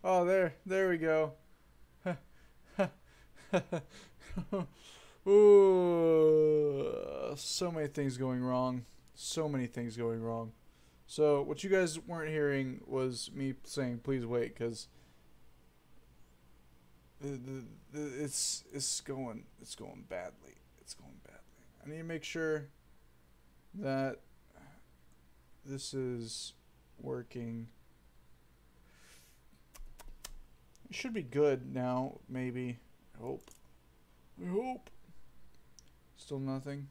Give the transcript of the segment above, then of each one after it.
Oh, there we go. Ooh, so many things going wrong. So many things going wrong. So what you guys weren't hearing was me saying, "Please wait," because it's going badly. It's going badly. I need to make sure that this is working. It should be good now. Maybe. I hope. I hope. Still nothing.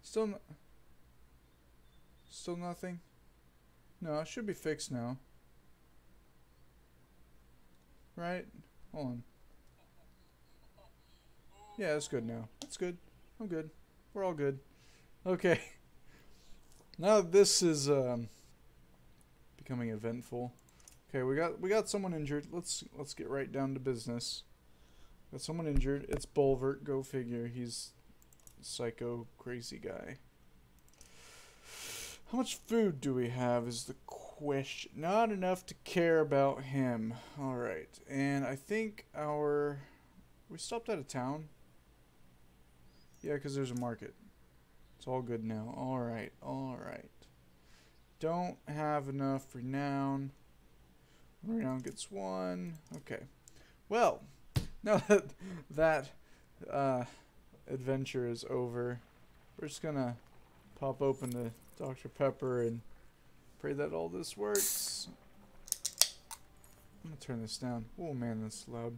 Still. Still nothing. No, it should be fixed now. Right? Hold on. Yeah, it's good now. It's good. I'm good. We're all good. Okay. Now this is becoming eventful. Okay, we got someone injured. Let's get right down to business. Got someone injured. It's Bulvert. Go figure. He's a psycho crazy guy. How much food do we have is the question. Not enough to care about him. Alright. And I think we stopped at a town. Yeah, because there's a market. It's all good now. Alright, alright. Don't have enough renown. Renown gets one. Okay. Well, now that adventure is over, we're just gonna pop open the Dr. Pepper and pray that all this works. I'm gonna turn this down. Oh man, that's loud.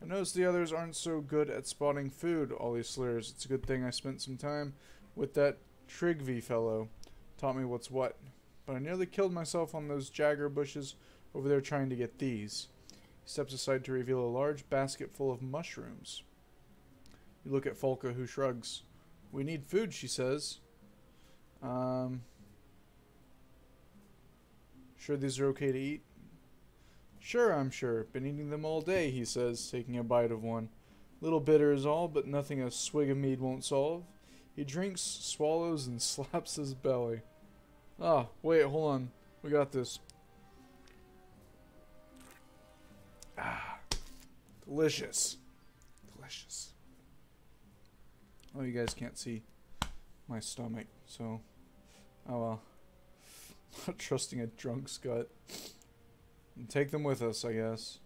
I noticed the others aren't so good at spotting food, all these slurs. It's a good thing I spent some time with that Trigvi fellow. Taught me what's what. But I nearly killed myself on those jagger bushes over there trying to get these. He steps aside to reveal a large basket full of mushrooms. You look at Folka, who shrugs. We need food, she says. Sure these are okay to eat? Sure, I'm sure. Been eating them all day, he says, taking a bite of one. Little bitter is all, but nothing a swig of mead won't solve. He drinks, swallows, and slaps his belly. Ah, wait, hold on. We got this. Ah, delicious. Delicious. Oh, you guys can't see my stomach, so... Oh well. Not trusting a drunk's gut. And take them with us, I guess.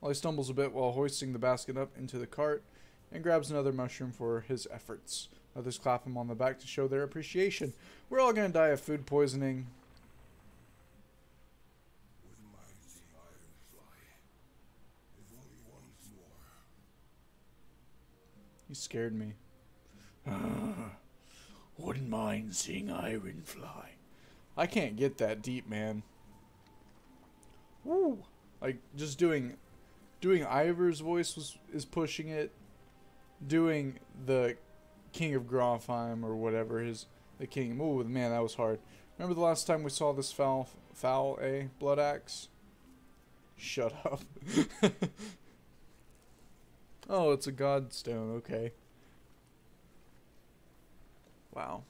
Well, he stumbles a bit while hoisting the basket up into the cart and grabs another mushroom for his efforts. Others clap him on the back to show their appreciation. We're all gonna die of food poisoning. With mighty iron fly, if only once more. You scared me. Wouldn't mind seeing iron fly. I can't get that deep, man. Woo! Like just doing Ivor's voice is pushing it. Doing the King of Grofheim or whatever the king. Ooh, man, that was hard. Remember the last time we saw this foul blood axe? Shut up. Oh, it's a godstone. Okay. Wow.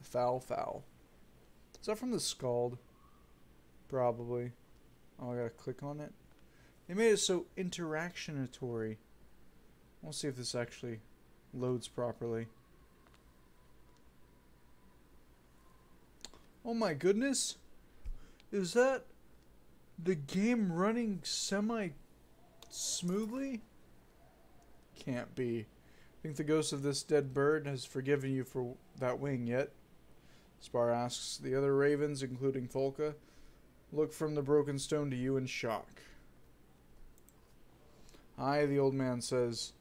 Foul. Is that from the Scald? Probably. Oh, I gotta click on it. They made it so interactionatory. We'll see if this actually loads properly. Oh my goodness! Is that the game running semi-smoothly? Can't be. Think the ghost of this dead bird has forgiven you for that wing yet? Spar asks. The other ravens, including Folka, look from the broken stone to you in shock. Aye, the old man says.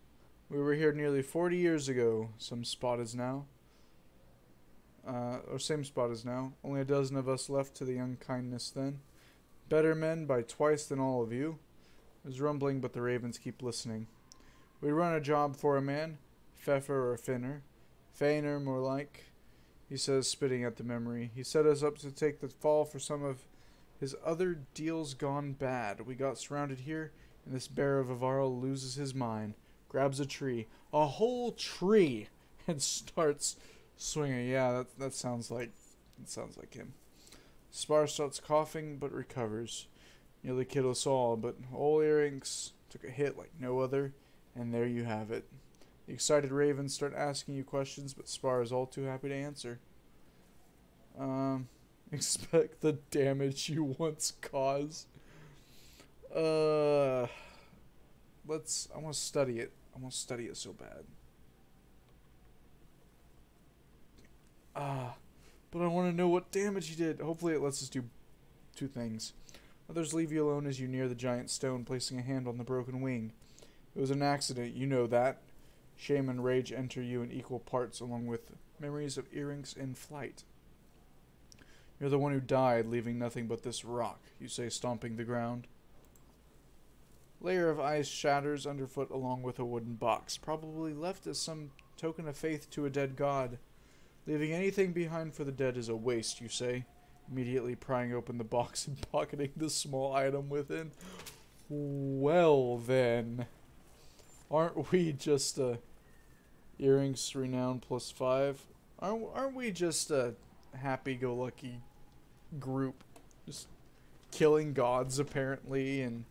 We were here nearly 40 years ago. Same spot as now. Only a dozen of us left to the unkindness then. Better men by twice than all of you. There's rumbling, but the ravens keep listening. We run a job for a man. Pfeffer or Finner. Feiner, more like. He says, spitting at the memory. He set us up to take the fall for some of his other deals gone bad. We got surrounded here, and this bear of Avarl loses his mind. Grabs a tree. A whole tree! And starts swinging. Yeah, that sounds like him. Spar starts coughing, but recovers. Nearly killed us all, but old Earrings took a hit like no other, and there you have it. The excited ravens start asking you questions, but Spar is all too happy to answer. Expect the damage you once caused. I want to study it. I want to study it so bad. But I want to know what damage he did. Hopefully it lets us do two things. Others leave you alone as you near the giant stone, placing a hand on the broken wing. It was an accident, you know that. Shame and rage enter you in equal parts, along with memories of Earrings in flight. You're the one who died, leaving nothing but this rock, you say, stomping the ground. Layer of ice shatters underfoot along with a wooden box, probably left as some token of faith to a dead god. Leaving anything behind for the dead is a waste, you say, immediately prying open the box and pocketing the small item within. Well then, aren't we just Earrings renown +5? Aren't we just a happy-go-lucky group, just killing gods apparently, and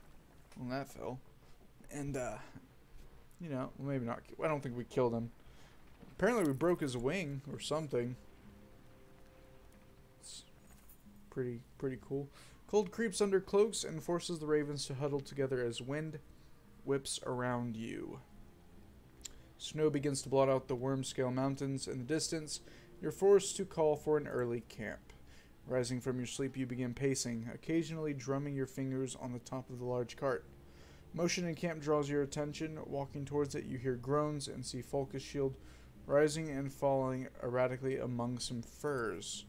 well, that fell. And you know, maybe not. I don't think we killed him. Apparently we broke his wing or something. It's pretty cool. Cold creeps under cloaks and forces the ravens to huddle together as wind whips around you. Snow begins to blot out the Wormscale Mountains in the distance. You're forced to call for an early camp. Rising from your sleep, you begin pacing, occasionally drumming your fingers on the top of the large cart. Motion in camp draws your attention. Walking towards it, you hear groans and see Folka's shield rising and falling erratically among some furs.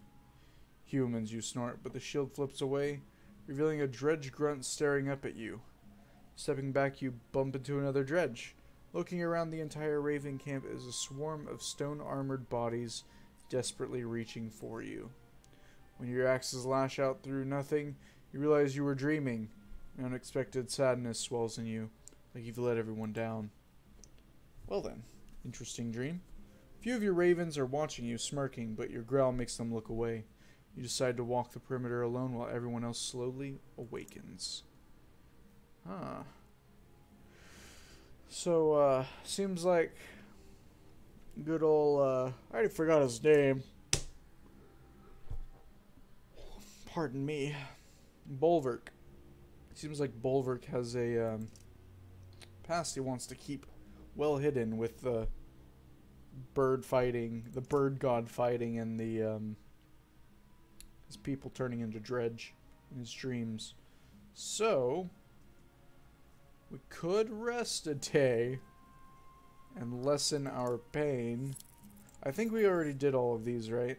Humans, you snort, but the shield flips away, revealing a dredge grunt staring up at you. Stepping back, you bump into another dredge. Looking around, the entire raven camp is a swarm of stone-armored bodies desperately reaching for you. When your axes lash out through nothing, you realize you were dreaming. An unexpected sadness swells in you, like you've let everyone down. Well then, interesting dream. Few of your ravens are watching you, smirking, but your growl makes them look away. You decide to walk the perimeter alone while everyone else slowly awakens. Huh. So, seems like good old, I already forgot his name. Pardon me. Bolverk. Seems like Bolverk has a, past he wants to keep well hidden with the bird fighting, the bird god fighting, and the, his people turning into dredge in his dreams. So, we could rest a day and lessen our pain. I think we already did all of these, right?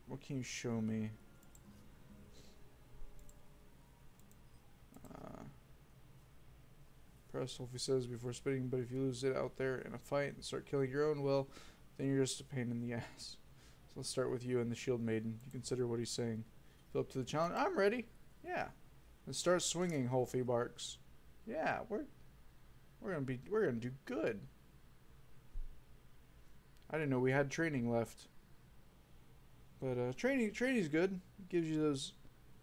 What can you show me? Press Wolfie says before spitting, but if you lose it out there in a fight and start killing your own, well, then you're just a pain in the ass. So let's start with you and the Shield Maiden. You consider what he's saying. Feel up to the challenge. I'm ready. Yeah. Let's start swinging, Wolfie barks. Yeah, we're gonna do good. I didn't know we had training left. But training's good. It gives you those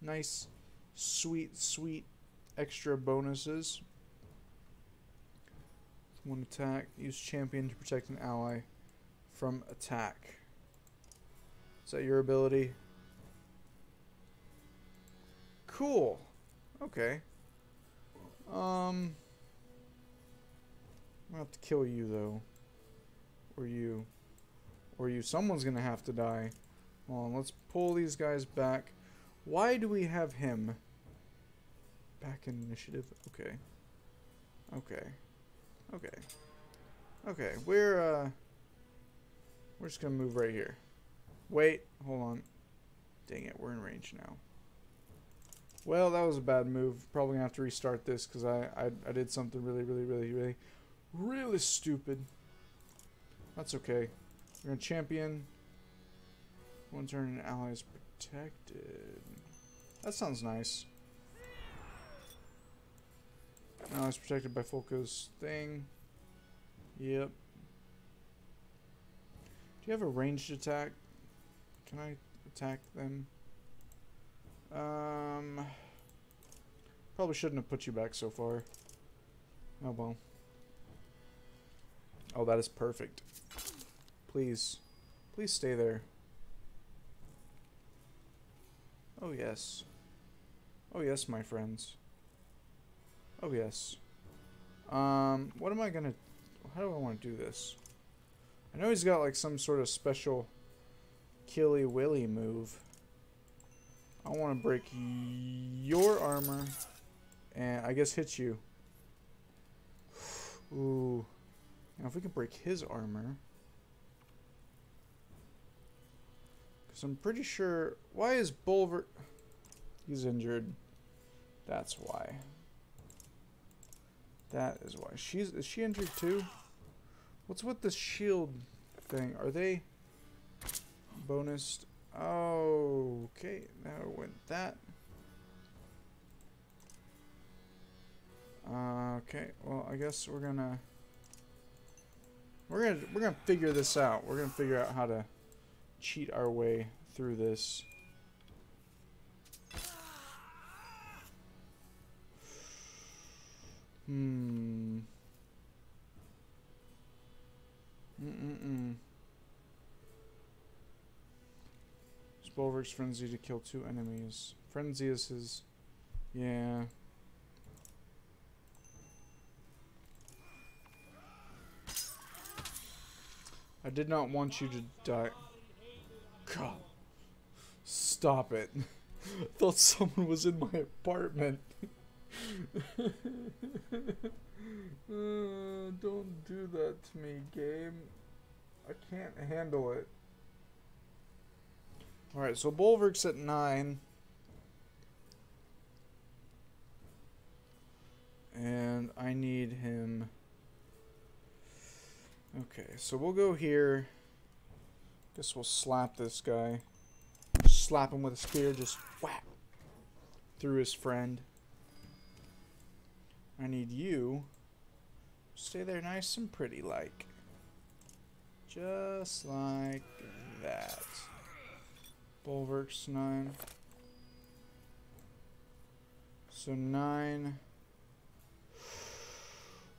nice, sweet extra bonuses. One attack. Use champion to protect an ally from attack. Is that your ability? Cool. Okay. I'm gonna have to kill you though. Or you. Or you. Someone's gonna have to die. Hold on, let's pull these guys back. Why do we have him? Back in initiative. Okay. Okay. Okay. Okay. We're just gonna move right here. Wait, hold on. Dang it, we're in range now. Well, that was a bad move. Probably gonna have to restart this because I did something really stupid. That's okay. We're gonna champion. One turn an ally is protected. That sounds nice. Ally is protected by Folka's thing. Yep. Do you have a ranged attack? Can I attack them? Probably shouldn't have put you back so far. Oh well. Oh, that is perfect. Please. Please stay there. Oh yes. Oh yes, my friends. Oh yes. What am I gonna... How do I want to do this? I know he's got like some sort of special killy willy move. I want to break your armor and I guess hit you. Ooh. Now if we can break his armor. Because I'm pretty sure... Why is Bulver... He's injured. That's why. That is why. Is she injured too? What's with the shield thing? Are they bonused? Oh, okay. Now went that. Okay. Well, I guess we're gonna figure this out. We're gonna figure out how to cheat our way through this. Bulwark's frenzy to kill 2 enemies. Frenzy is his... Yeah. I did not want you to die. God. Stop it. I thought someone was in my apartment. Don't do that to me, game. I can't handle it. Alright, so Bulwark's at 9. And I need him... Okay, so we'll go here. Guess we'll slap this guy. Slap him with a spear, just whack through his friend. I need you. Stay there nice and pretty like. Just like that. Bulwark's 9. So 9.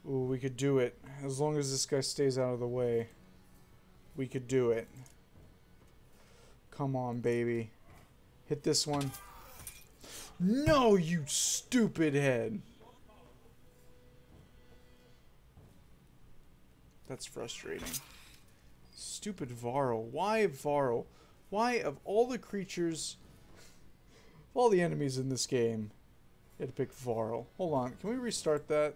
Ooh, we could do it. As long as this guy stays out of the way. We could do it. Come on, baby. Hit this one. No, you stupid head. That's frustrating. Stupid Varl. Why Varl? Why, of all the creatures, of all the enemies in this game, you had to pick Varl? Hold on. Can we restart that?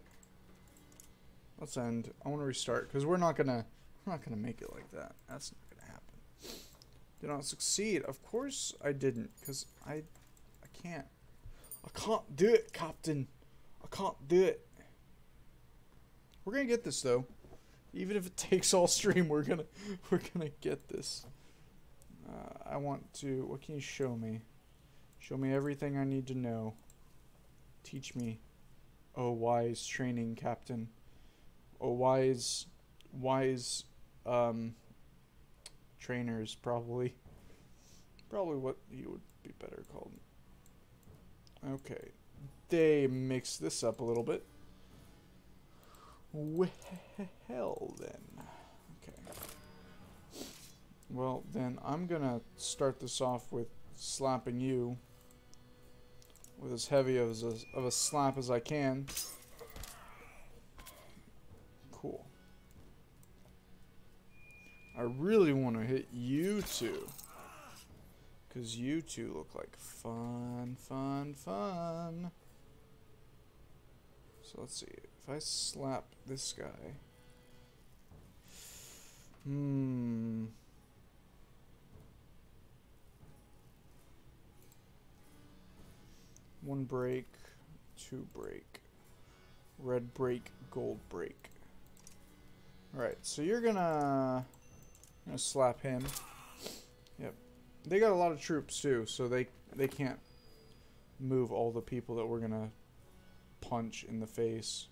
Let's end. I want to restart because we're not gonna make it like that. That's not gonna happen. Did not succeed. Of course I didn't, because I can't. I can't do it, Captain. I can't do it. We're gonna get this though. Even if it takes all stream, we're gonna get this. I want to... What can you show me? Show me everything I need to know. Teach me. Oh, wise training, Captain. Oh, wise trainers, probably. Probably what you would be better called. Okay. They mix this up a little bit. Well, then. Okay. Well, then I'm gonna start this off with slapping you with as heavy of a slap as I can. Cool. I really want to hit you two, because you two look like fun. So let's see. If I slap this guy... One break, 2 break, red break, gold break. Alright, so you're gonna slap him. Yep. They got a lot of troops too, so they can't move all the people that we're gonna punch in the face.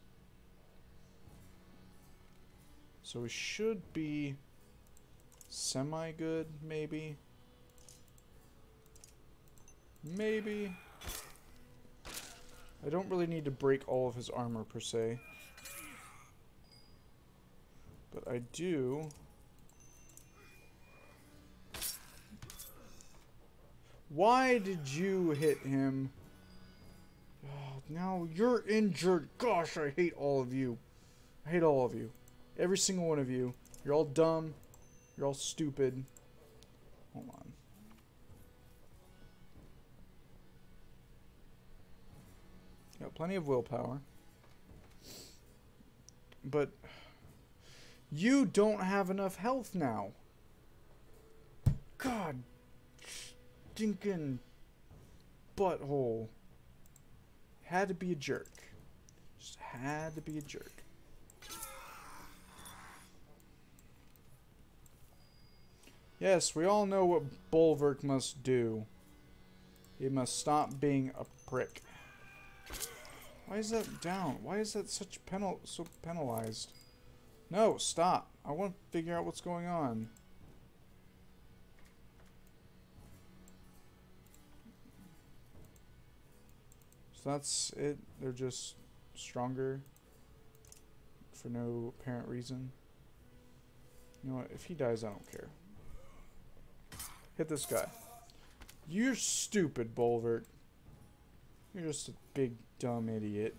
So we should be semi-good, maybe. Maybe. I don't really need to break all of his armor per se. But I do. Why did you hit him? Oh, now you're injured. Gosh, I hate all of you. I hate all of you. Every single one of you. You're all dumb. You're all stupid. Hold on. Got plenty of willpower. But you don't have enough health now. God. Stinking butthole. Had to be a jerk. Just had to be a jerk. Yes, we all know what Bulwark must do. He must stop being a prick. Why is that down? Why is that such so penalized? No, stop. I want to figure out what's going on. So that's it. They're just stronger for no apparent reason. You know what? If he dies, I don't care. Hit this guy. You're stupid, Bulwark. You're just a big, dumb idiot.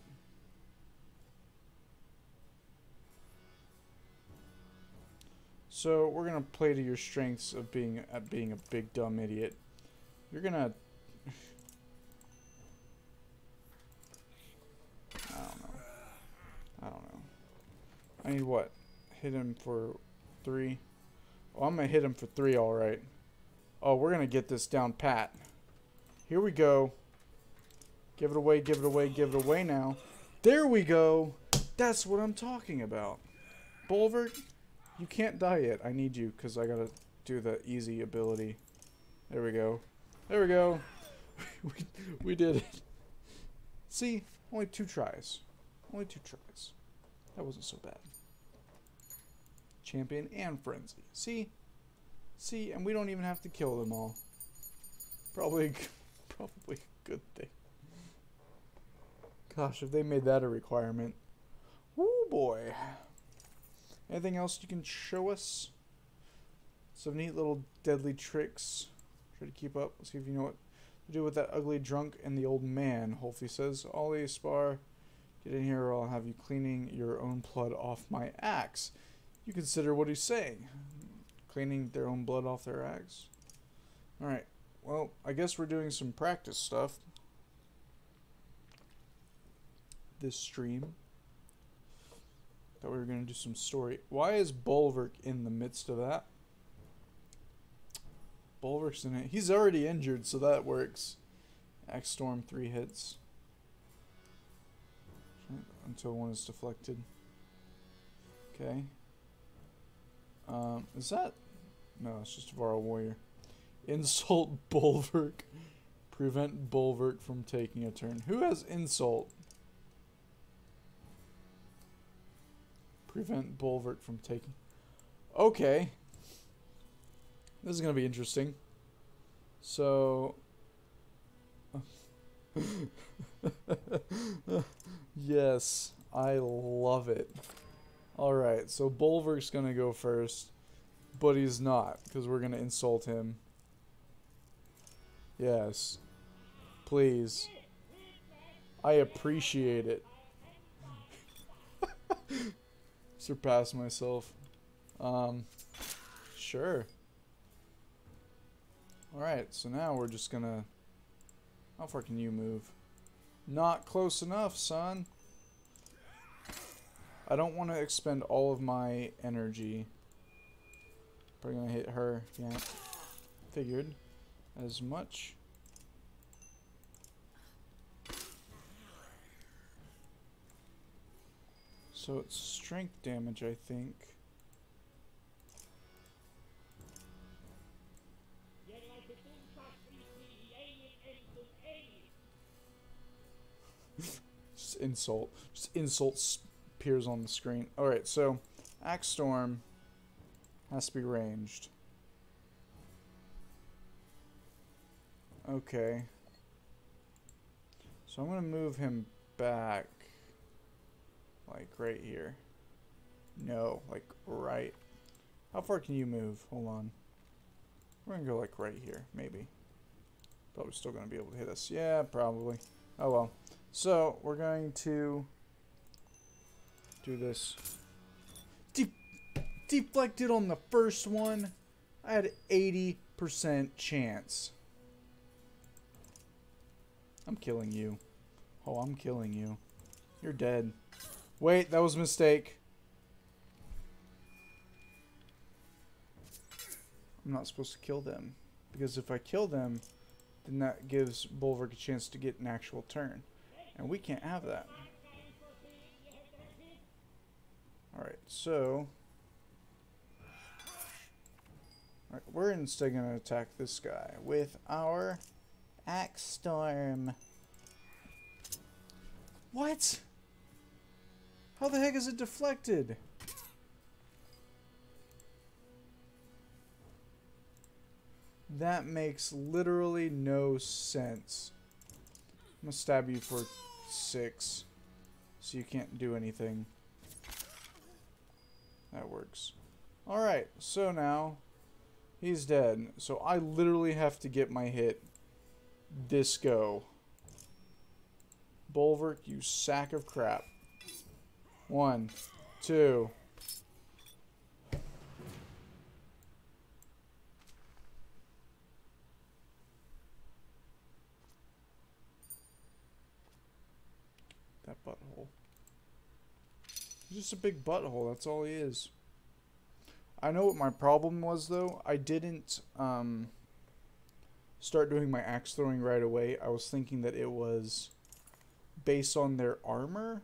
So, we're gonna play to your strengths of being a big, dumb idiot. You're gonna... I don't know. I need what? Hit him for 3? Oh, I'm gonna hit him for 3, alright. Oh, we're gonna get this down pat. Here we go. Give it away, give it away, give it away now. There we go. That's what I'm talking about. Bulwark, you can't die yet. I need you because I gotta do the easy ability. There we go. There we go. we did it. See? Only 2 tries. Only 2 tries. That wasn't so bad. Champion and Frenzy. See? See? And we don't even have to kill them all. Probably a good thing. Gosh, if they made that a requirement. Woo boy. Anything else you can show us? Some neat little deadly tricks. Try to keep up. Let's see if you know what to do with that ugly drunk and the old man. Hopefully says, Ollie, Spar, get in here or I'll have you cleaning your own blood off my axe. You consider what he's saying. Cleaning their own blood off their axe. Alright. Well, I guess we're doing some practice stuff. This stream. Thought we were going to do some story. Why is Bulwark in the midst of that? Bulwark's in it. He's already injured, so that works. Axe Storm 3 hits. Until one is deflected. Okay. Is that... No, it's just Varl Warrior. Insult Bulwark. Prevent Bulwark from taking a turn. Who has Insult? Prevent Bulwark from taking... Okay. This is going to be interesting. So... Yes, I love it. Alright, so Bulwark's going to go first. But he's not, because we're going to insult him. Yes. Please. I appreciate it. Surpass myself. Sure. Alright, so now we're just gonna... How far can you move? Not close enough, son. I don't want to expend all of my energy. Probably gonna hit her. Yeah. Figured as much. So it's strength damage, I think. Just insult. Just insult appears on the screen. Alright, so Axe Storm has to be ranged. Okay. So I'm going to move him back. Like right here. No, like right. How far can you move? Hold on. We're going to go like right here, maybe. But we're still going to be able to hit us. Yeah, probably. Oh well. So we're going to do this. Deflected on the first one. I had 80% chance. I'm killing you. Oh, I'm killing you. You're dead. Wait, that was a mistake. I'm not supposed to kill them. Because if I kill them, then that gives Bulwark a chance to get an actual turn. And we can't have that. Alright, so... Alright, we're instead going to attack this guy with our Axe Storm. What? How the heck is it deflected? That makes literally no sense. I'm gonna stab you for 6, so you can't do anything. That works. Alright, so now he's dead. So I literally have to get my hit this go. Bulwark, you sack of crap. 1, 2. That butthole. He's just a big butthole, that's all he is. I know what my problem was though. I didn't start doing my axe throwing right away. I was thinking that it was based on their armor,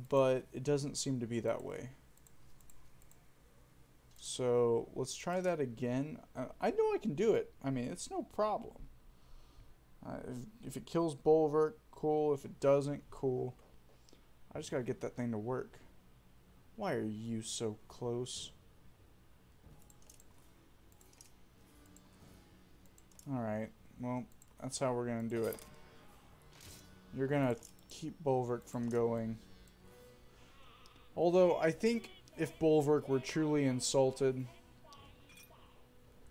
but it doesn't seem to be that way. So let's try that again. I know I can do it. I mean, it's no problem. If it kills Bulwark, cool. If it doesn't, cool. I just gotta get that thing to work. Why are you so close? Alright, well, that's how we're gonna do it. You're gonna keep Bulwark from going. Although, I think if Bulwark were truly insulted,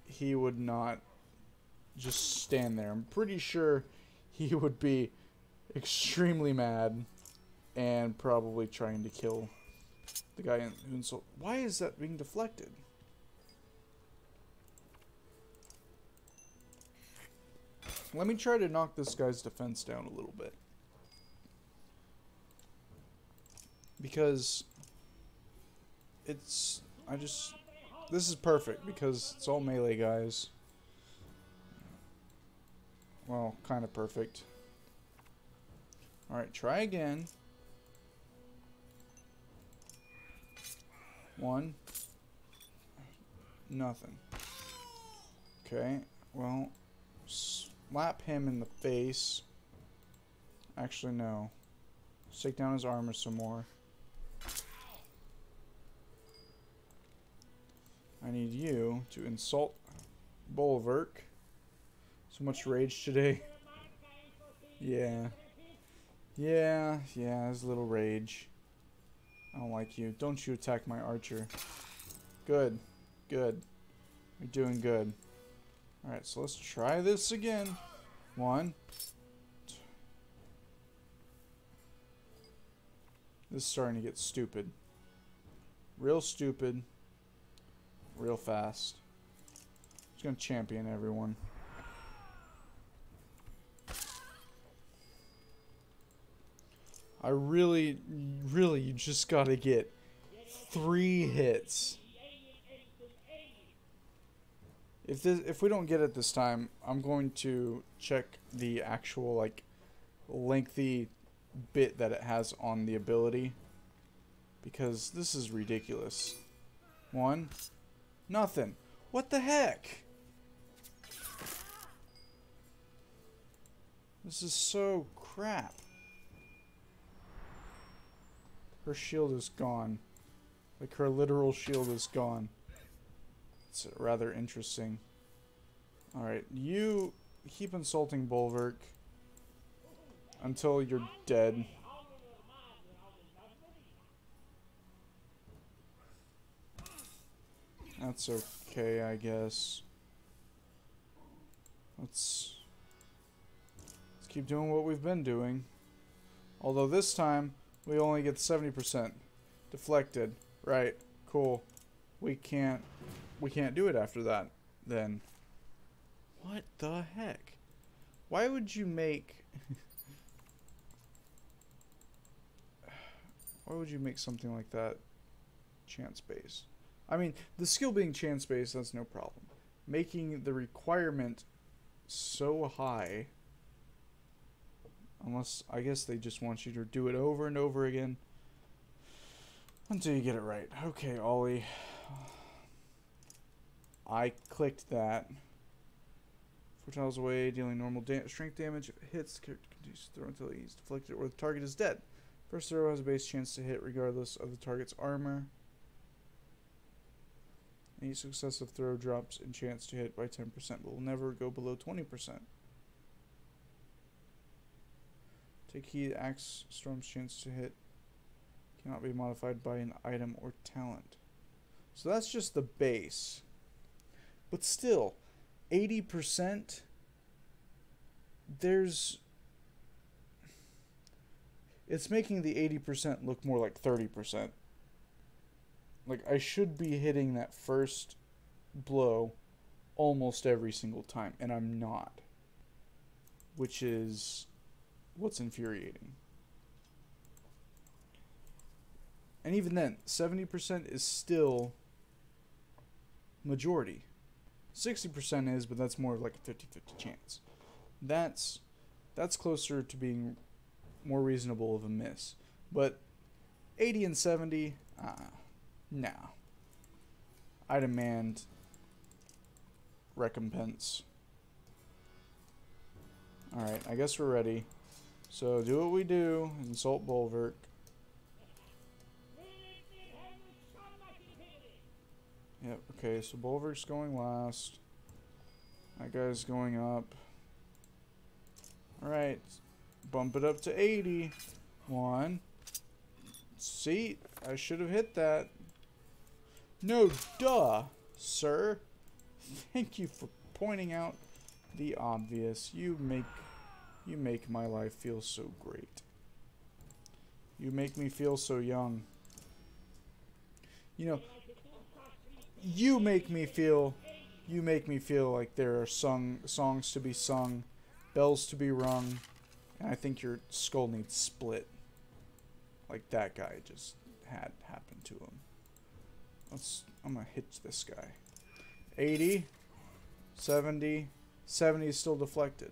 he would not just stand there. I'm pretty sure he would be extremely mad and probably trying to kill the guy who insulted. Why is that being deflected? Let me try to knock this guy's defense down a little bit. Because this is perfect because it's all melee guys. Well, kind of perfect. Alright, try again. 1. Nothing. Okay, well, slap him in the face. Actually, no. Let's take down his armor some more. I need you to insult Bulwark. So much rage today. Yeah. Yeah, there's a little rage. I don't like you. Don't you attack my archer. Good. Good. You're doing good. Alright, so let's try this again. 1. 2. This is starting to get stupid. Real stupid. Real fast. Just gonna champion everyone. I really, you just gotta get 3 hits. If we don't get it this time, I'm going to check the actual like lengthy bit that it has on the ability, because this is ridiculous. 1. Nothing. What the heck? This is so crap. Her shield is gone. Like, her literal shield is gone. It's rather interesting. Alright, you keep insulting Bulwark until you're dead. That's okay, I guess. Let's keep doing what we've been doing. Although this time, we only get 70%. Deflected. Right. Cool. We can't do it after that, then. What the heck? Why would you make... Why would you make something like that chance-based? I mean, the skill being chance-based, that's no problem. Making the requirement so high... Unless, I guess they just want you to do it over and over again until you get it right. Okay, Ollie. I clicked that. 4 tiles away, dealing normal strength damage. If it hits, the character continues to throw until he's deflected or the target is dead. First throw has a base chance to hit regardless of the target's armor. Any successive throw drops in chance to hit by 10%, but will never go below 20%. Take heed, Axe Storm's chance to hit cannot be modified by an item or talent. So that's just the base. But still, 80%, it's making the 80% look more like 30%. Like, I should be hitting that first blow almost every single time, and I'm not. Which is what's infuriating. And even then, 70% is still majority. 60% is, but that's more of like a 50-50 chance. That's closer to being more reasonable of a miss. But 80 and 70, nah. I demand recompense. Alright, I guess we're ready. So do what we do, insult Bulwark. Yep, okay, so Bulwark's going last. That guy's going up. Alright, bump it up to 80. 1. See, I should have hit that. No, duh, sir. Thank you for pointing out the obvious. You make my life feel so great. You make me feel so young. You know, you make me feel like there are songs to be sung, bells to be rung, and I think your skull needs split. Like that guy just had happened to him. I'm gonna hit this guy. 80, 70, 70 is still deflected.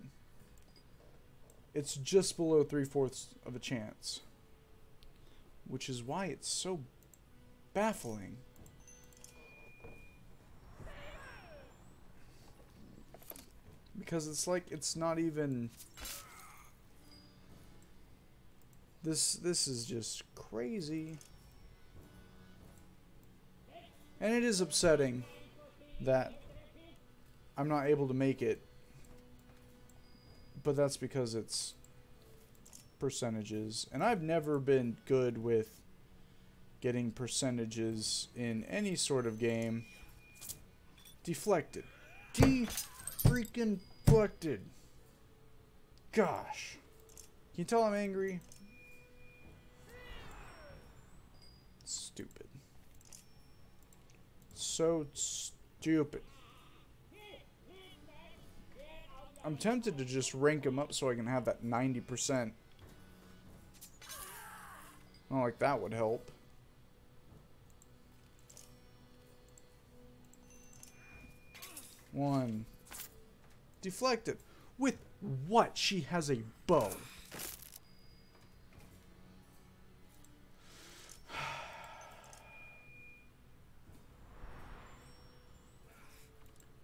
It's just below 3/4 of a chance. Which is why it's so baffling. Because it's like, it's not even... This is just crazy. And it is upsetting that I'm not able to make it. But that's because it's percentages. And I've never been good with getting percentages in any sort of game. Deflected. Freaking deflected. Gosh. Can you tell I'm angry? Stupid. So stupid. I'm tempted to just rank them up so I can have that 90%. Oh, like that would help. One. Deflected. With what? She has a bow.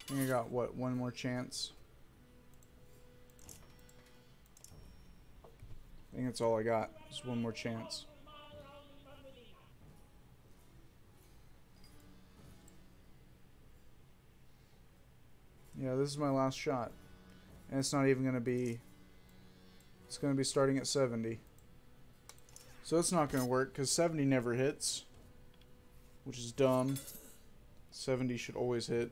I think I got, what, one more chance? I think that's all I got. Just one more chance. Yeah, this is my last shot. And it's not even going to be... It's going to be starting at 70. So it's not going to work because 70 never hits. Which is dumb. 70 should always hit.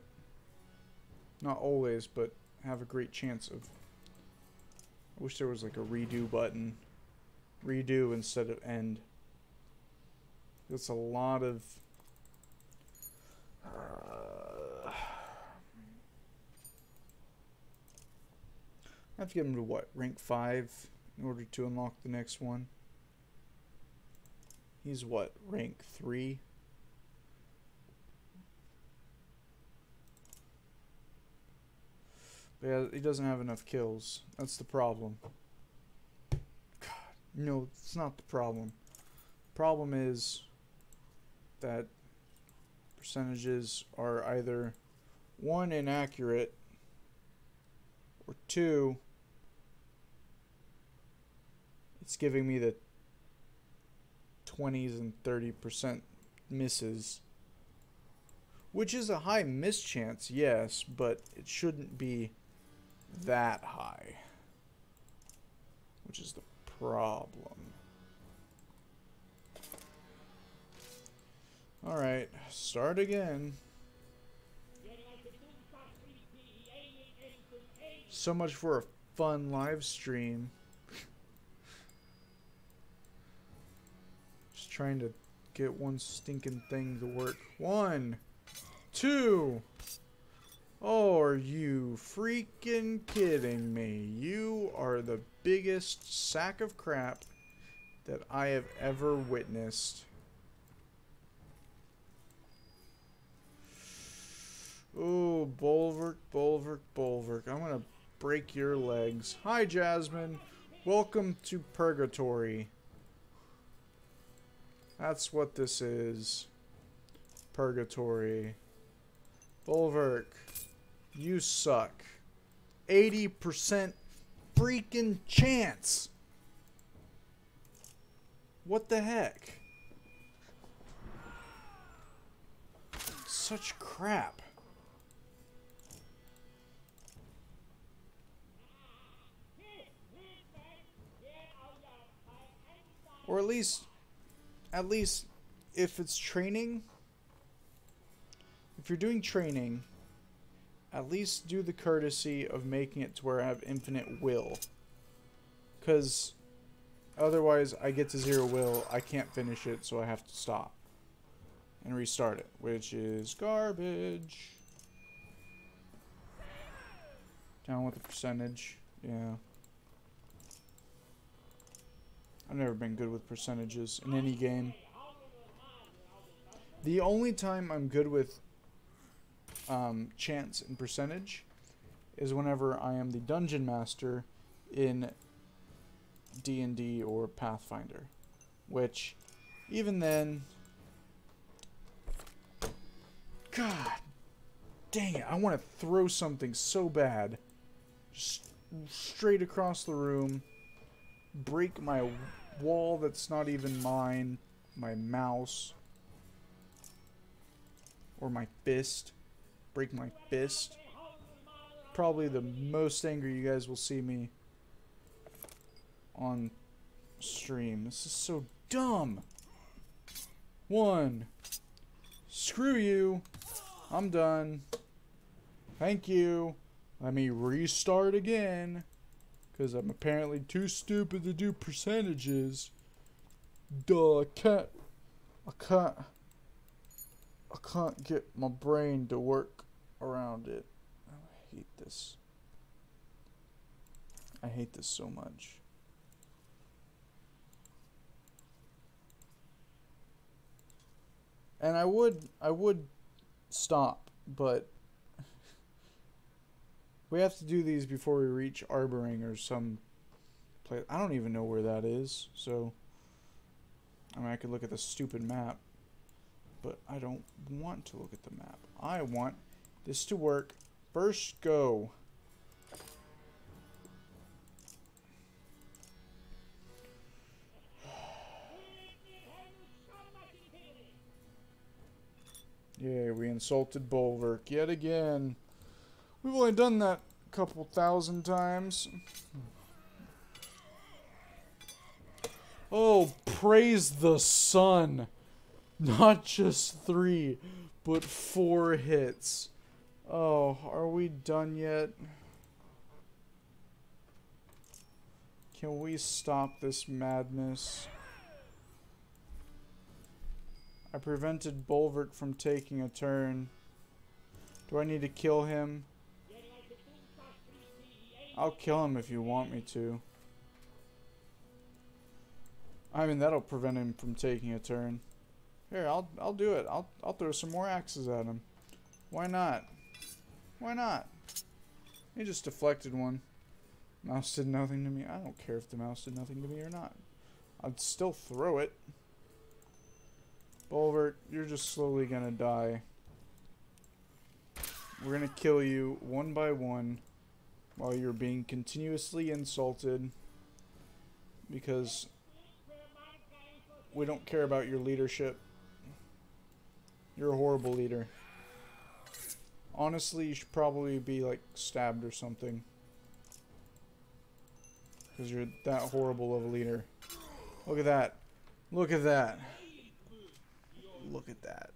Not always, but have a great chance of... I wish there was like a redo button. Redo instead of end. That's a lot of... I have to get him to what? Rank 5 in order to unlock the next one. He's what? Rank 3? But yeah, he doesn't have enough kills. That's the problem. God, no, it's not the problem. Problem is that percentages are either 1, inaccurate, or 2, it's giving me the 20s and 30% misses. Which is a high miss chance, yes, but it shouldn't be that high. Which is the problem. Alright, start again. So much for a fun live stream. Just trying to get one stinking thing to work. 1, 2. Oh, are you freaking kidding me? You are the biggest sack of crap that I have ever witnessed. Oh, bulwark, bulwark, bulwark. I'm gonna break your legs. Hi, Jasmine. Welcome to Purgatory. That's what this is. Purgatory. Bulwark. You suck. 80% freaking chance. What the heck? Such crap. Or at least if it's training, if you're doing training, at least do the courtesy of making it to where I have infinite will. Because otherwise I get to 0 will, I can't finish it, so I have to stop and restart it, which is garbage. Down with the percentage, yeah. I've never been good with percentages in any game. The only time I'm good with chance and percentage is whenever I am the dungeon master in D&D or Pathfinder, which even then, god dang it, I want to throw something so bad, just straight across the room, break my wall that's not even mine, my mouse, or my fist. Break my fist. Probably the most angry you guys will see me on stream. This is so dumb. 1. Screw you. I'm done. Thank you. Let me restart again. Because I'm apparently too stupid to do percentages. Duh, I can't get my brain to work around it. Oh, I hate this. I hate this so much. And I would stop, but we have to do these before we reach Arboring or some place. I don't even know where that is, so I mean I could look at the stupid map. But I don't want to look at the map. I want this to work. First go. Yeah, we insulted Bulwark yet again. We've only done that couple thousand times. Oh, praise the sun. Not just 3, but 4 hits. Oh, are we done yet? Can we stop this madness? I prevented Bulvert from taking a turn. Do I need to kill him? I'll kill him if you want me to. I mean, that'll prevent him from taking a turn. Here, I'll do it. I'll throw some more axes at him. Why not? Why not? He just deflected one. Mouse did nothing to me. I don't care if the mouse did nothing to me or not. I'd still throw it. Bulvert, you're just slowly gonna die. We're gonna kill you one by one while you're being continuously insulted because we don't care about your leadership. You're a horrible leader. Honestly, you should probably be like stabbed or something. Because you're that horrible of a leader. Look at that. Look at that. Look at that.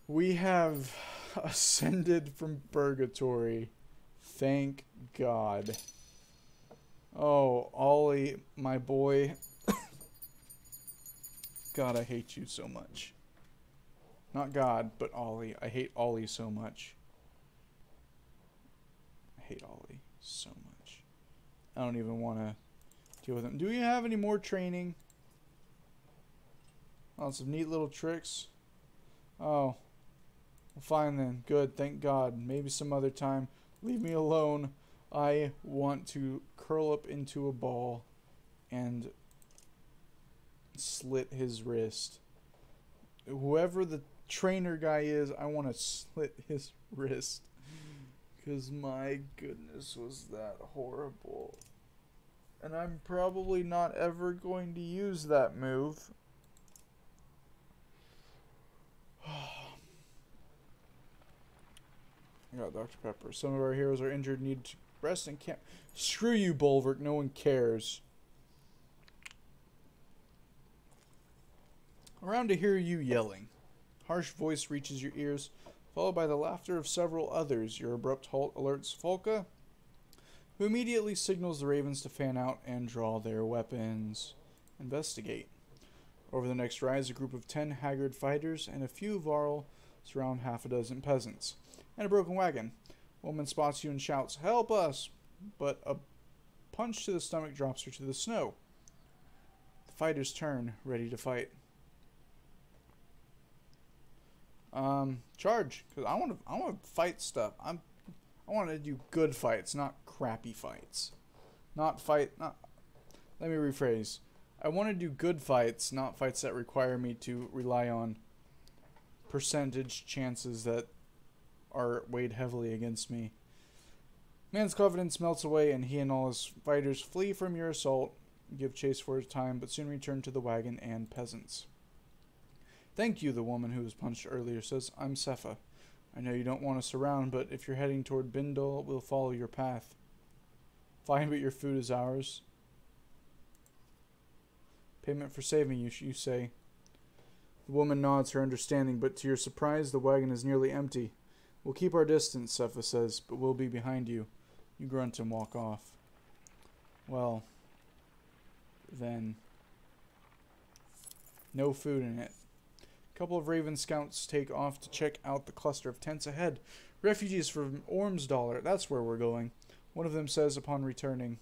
We have ascended from purgatory. Thank God. Oh, Ollie, my boy. God, I hate you so much. Not God, but Ollie. I hate Ollie so much. I hate Ollie so much. I don't even want to deal with him. Do you have any more training? Lots of neat little tricks. Oh. Well, fine then. Good. Thank God. Maybe some other time. Leave me alone. I want to curl up into a ball and slit his wrist. Whoever the trainer guy is, I want to slit his wrist. Because my goodness, was that horrible. And I'm probably not ever going to use that move. I got Dr. Pepper. Some of our heroes are injured, need to rest and can't. Screw you, Bulwark. No one cares. Around to hear you yelling. Harsh voice reaches your ears, followed by the laughter of several others. Your abrupt halt alerts Folka, who immediately signals the ravens to fan out and draw their weapons. Investigate. Over the next rise, a group of 10 haggard fighters and a few Varl surround half a dozen peasants and a broken wagon. A woman spots you and shouts, "Help us!" But a punch to the stomach drops her to the snow. The fighters turn, ready to fight. Charge, because I want to fight stuff. I want to do good fights, not crappy fights. Let me rephrase. I want to do good fights, not fights that require me to rely on percentage chances that are weighed heavily against me. Man's confidence melts away, and he and all his fighters flee from your assault. Give chase for a time, but soon return to the wagon and peasants. Thank you, the woman who was punched earlier says. I'm Sepha. I know you don't want us around, but if you're heading toward Bindal, we'll follow your path. Fine, but your food is ours. Payment for saving you, you say. The woman nods her understanding, but to your surprise, the wagon is nearly empty. We'll keep our distance, Sepha says, but we'll be behind you. You grunt and walk off. Well, then, no food in it. A couple of Raven scouts take off to check out the cluster of tents ahead. Refugees from Ormsdollar, that's where we're going. One of them says upon returning.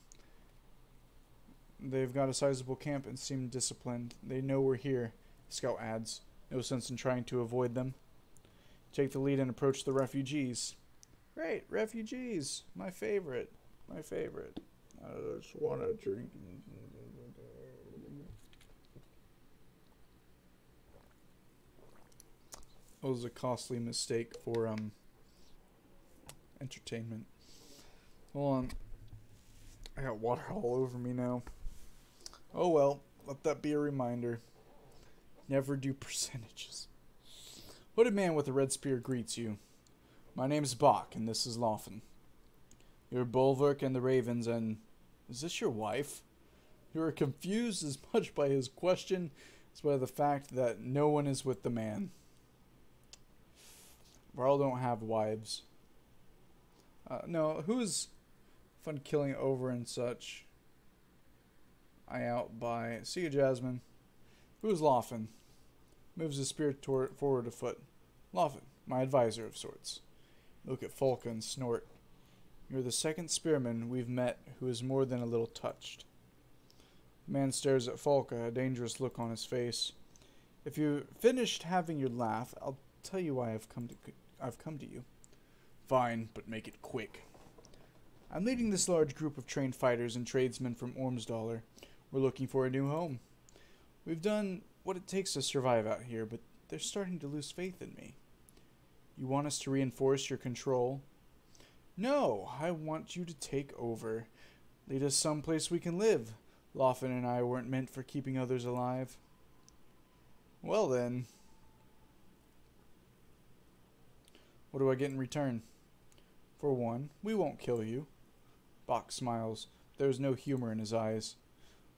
They've got a sizable camp and seem disciplined. They know we're here, the scout adds. No sense in trying to avoid them. Take the lead and approach the refugees. Great, refugees. My favorite. My favorite. I just want to drink. That was a costly mistake for entertainment. Hold on. I got water all over me now. Oh well, let that be a reminder. Never do percentages. Hooded man with a red spear greets you. My name's Bach, and this is Laufen. You're Bulwark and the Ravens, and... Is this your wife? You are confused as much by his question as by the fact that no one is with the man. Varl don't have wives. No, who's fun killing over and such? I out by... See you, Jasmine. Who's Laufen? Moves his spear forward a foot. Laufen, my advisor of sorts. Look at Folka and snort. You're the second spearman we've met who is more than a little touched. The man stares at Folka, a dangerous look on his face. If you finished having your laugh, I'll tell you why I've come to you. Fine, but make it quick. I'm leading this large group of trained fighters and tradesmen from Ormsdollar. We're looking for a new home. We've done what it takes to survive out here, but they're starting to lose faith in me. You want us to reinforce your control? No, I want you to take over. Lead us someplace we can live. Laufen and I weren't meant for keeping others alive. Well then. What do I get in return? For one, we won't kill you. Bach smiles. There is no humor in his eyes.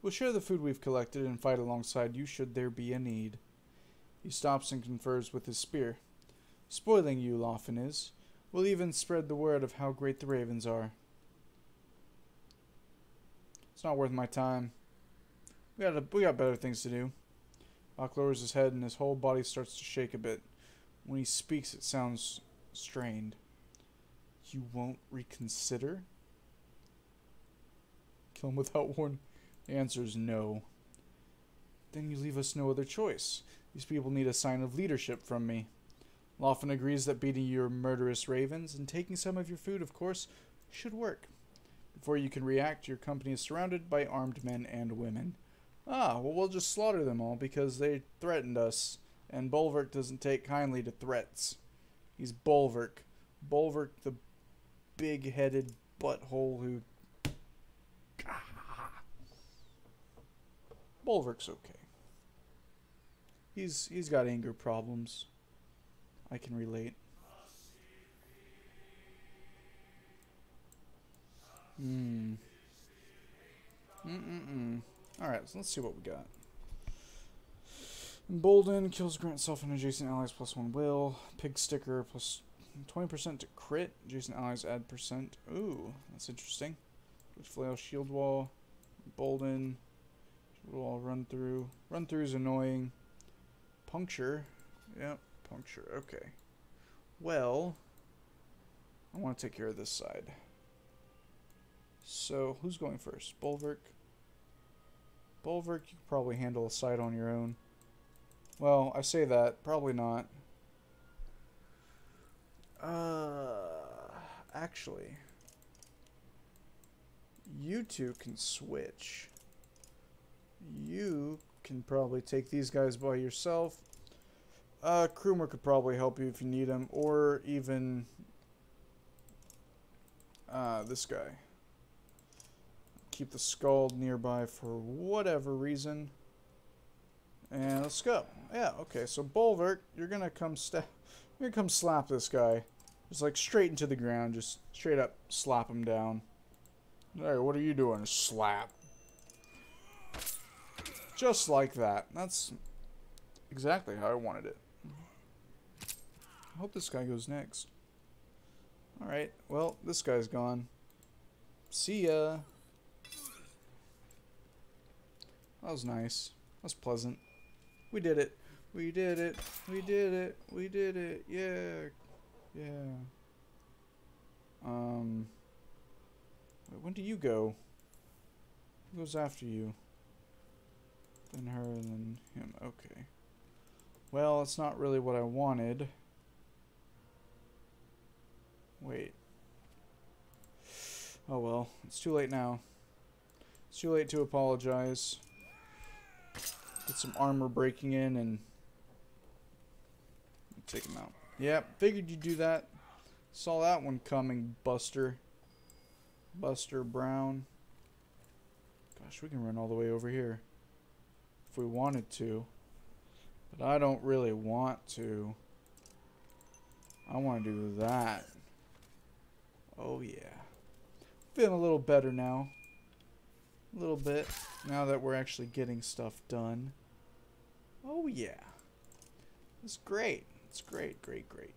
We'll share the food we've collected and fight alongside you should there be a need. He stops and confers with his spear. Spoiling you, Laufen is. We'll even spread the word of how great the Ravens are. It's not worth my time. We got better things to do. Bach lowers his head and his whole body starts to shake a bit. When he speaks, it sounds strained. You won't reconsider? Kill him without warning. The answer is no. Then you leave us no other choice. These people need a sign of leadership from me. Laufen agrees that beating your murderous ravens and taking some of your food, of course, should work. Before you can react, your company is surrounded by armed men and women. Ah, well, we'll just slaughter them all because they threatened us, and Bulwark doesn't take kindly to threats. He's Bulwark. Bulwark, the big-headed butthole who... Bulwark's okay. He's got anger problems. I can relate. Alright, so let's see what we got. Embolden kills grant self and adjacent allies +1 will. Pig sticker plus 20% to crit. Adjacent allies add percent. Ooh, that's interesting. Which flail, shield wall. Embolden. Shield wall, run through. Run through is annoying. Puncture. Yep. Puncture, okay. Well, I want to take care of this side. So, who's going first? Bulwark. Bulwark, you could probably handle a side on your own. Well, I say that, probably not. Actually, you two can switch. You can probably take these guys by yourself. Krumer could probably help you if you need him, or even this guy. Keep the Scald nearby for whatever reason. And let's go. Yeah, okay, so Bulwark, you're gonna come slap this guy. Just like straight into the ground, just straight up slap him down. Hey, what are you doing? Slap. Just like that. That's exactly how I wanted it. I hope this guy goes next. Alright, well, this guy's gone. See ya. That was nice. That was pleasant. We did it. We did it. We did it. We did it. Yeah. Yeah. When do you go? Who goes after you? Then her and then him. Okay. Well, it's not really what I wanted. Wait. Oh well. It's too late now. It's too late to apologize. Get some armor breaking in and take him out. Yep, figured you'd do that. Saw that one coming, Buster. Buster Brown. Gosh, we can run all the way over here if we wanted to. But I don't really want to. I want to do that. Oh yeah. Feeling a little better now. A little bit. Now that we're actually getting stuff done. Oh yeah. It's great. It's great, great, great.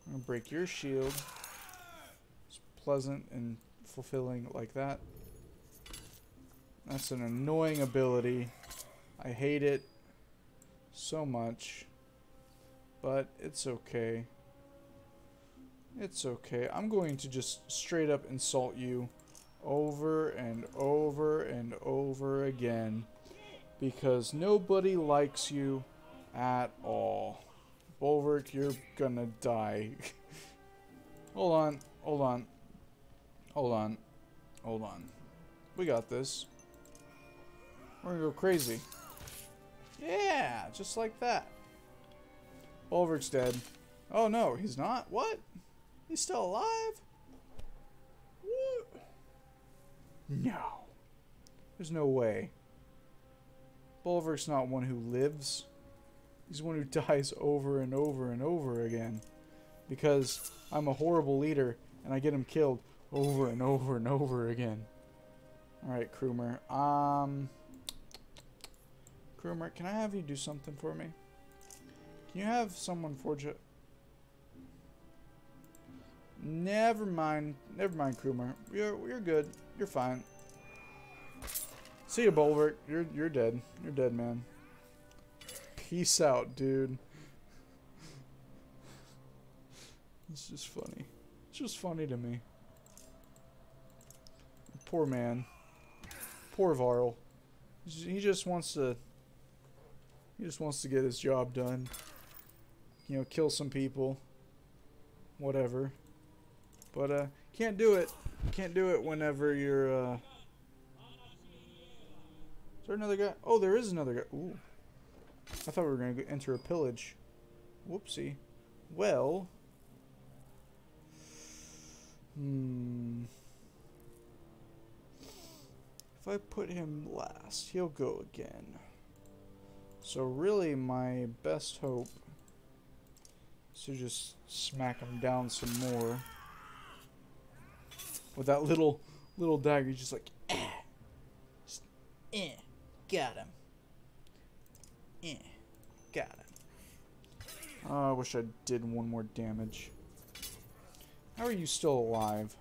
I'm going to break your shield. It's pleasant and fulfilling like that. That's an annoying ability. I hate it so much. But it's okay. It's okay. I'm going to just straight up insult you over and over and over again. Because nobody likes you at all. Bulwark, you're gonna die. Hold on. Hold on. Hold on. Hold on. We got this. We're gonna go crazy. Yeah, just like that. Bulwark's dead. Oh no, he's not? What? He's still alive? What? No. There's no way. Bulwark's not one who lives. He's one who dies over and over and over again. Because I'm a horrible leader and I get him killed over and over and over again. Alright, Krumer. Krumer, can I have you do something for me? Can you have someone forge it? Never mind. Never mind, Krumer. You're good. You're fine. See you, Bulwark. You're dead. You're dead, man. Peace out, dude. It's just funny. It's just funny to me. Poor man. Poor Varl. He just wants to. He just wants to get his job done. You know, kill some people. Whatever. But can't do it. Can't do it whenever you're. Is there another guy? Oh, there is another guy. Ooh. I thought we were going to enter a pillage. Whoopsie. Well. If I put him last, he'll go again. So really my best hope is to just smack him down some more. With that little dagger, he's just like, just, got him. Got him. Oh, I wish I did one more damage. How are you still alive?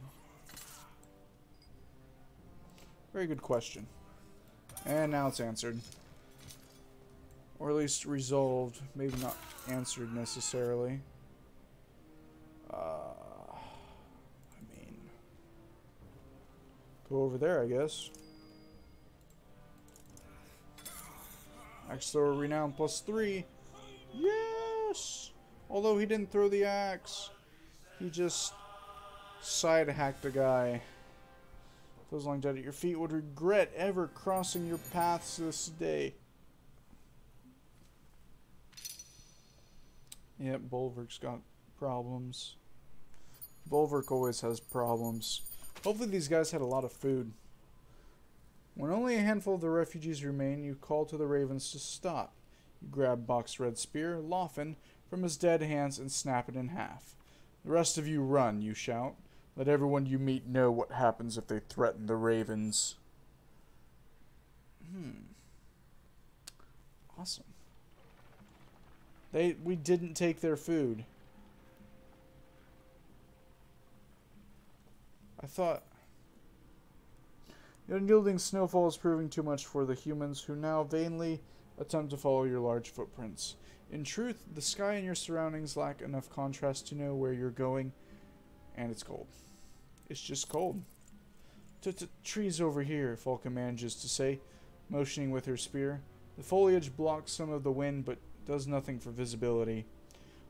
Very good question. And now it's answered. Or at least resolved. Maybe not answered necessarily. I mean... Go over there, I guess. Axe thrower renown +3. Yes! Although he didn't throw the axe. He just side-hacked a guy. Those lying dead at your feet would regret ever crossing your paths this day. Yep, Bulwark's got problems. Bulwark always has problems. Hopefully these guys had a lot of food. When only a handful of the refugees remain, you call to the ravens to stop. You grab Box's red spear, Loffen, from his dead hands and snap it in half. The rest of you run, you shout. Let everyone you meet know what happens if they threaten the ravens. Awesome. We didn't take their food. I thought... The unyielding snowfall is proving too much for the humans who now vainly attempt to follow your large footprints. In truth, the sky and your surroundings lack enough contrast to know where you're going, and it's cold. It's just cold. Trees over here, Falcon manages to say, motioning with her spear. The foliage blocks some of the wind, but does nothing for visibility.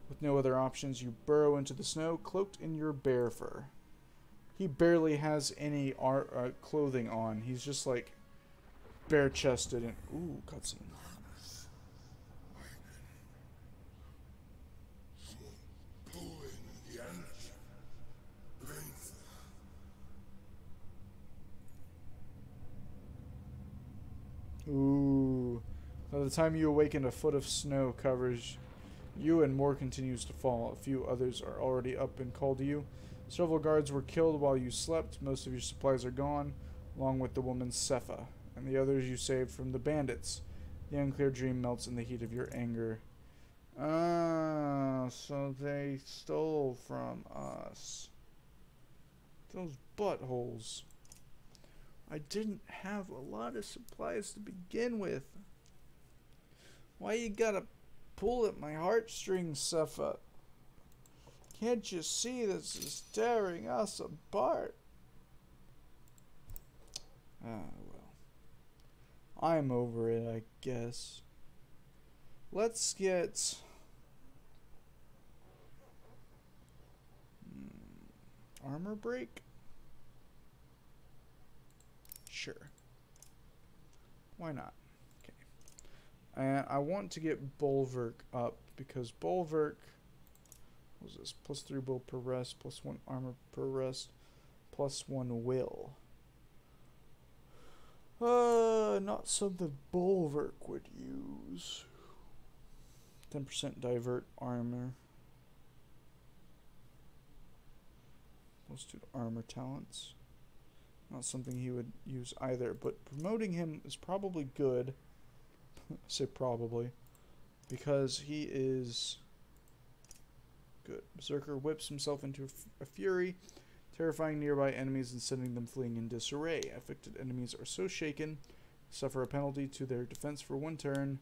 With no other options, you burrow into the snow, cloaked in your bear fur. He barely has any clothing on. He's just like bare-chested and... Ooh, cutscene. Ooh. By the time you awaken, a foot of snow covers You and more continues to fall. A few others are already up and called to you. Several guards were killed while you slept. Most of your supplies are gone, along with the woman Sepha, and the others you saved from the bandits. The unclear dream melts in the heat of your anger. Ah, so they stole from us. Those buttholes. I didn't have a lot of supplies to begin with. Why you gotta pull at my heartstrings, Sepha? Can't you see this is tearing us apart? Ah, well. I'm over it, I guess. Let's get... armor break? Sure. Why not? Okay. And I want to get Bulwark up because Bulwark... what was this? Plus 3 will per rest, plus 1 armor per rest, plus 1 will. Not something Bulwark would use. 10% divert armor. Plus 2 armor talents. Not something he would use either, but promoting him is probably good. I say probably. Because he is good. Berserker whips himself into a fury, terrifying nearby enemies and sending them fleeing in disarray. Affected enemies are so shaken, suffer a penalty to their defense for 1 turn.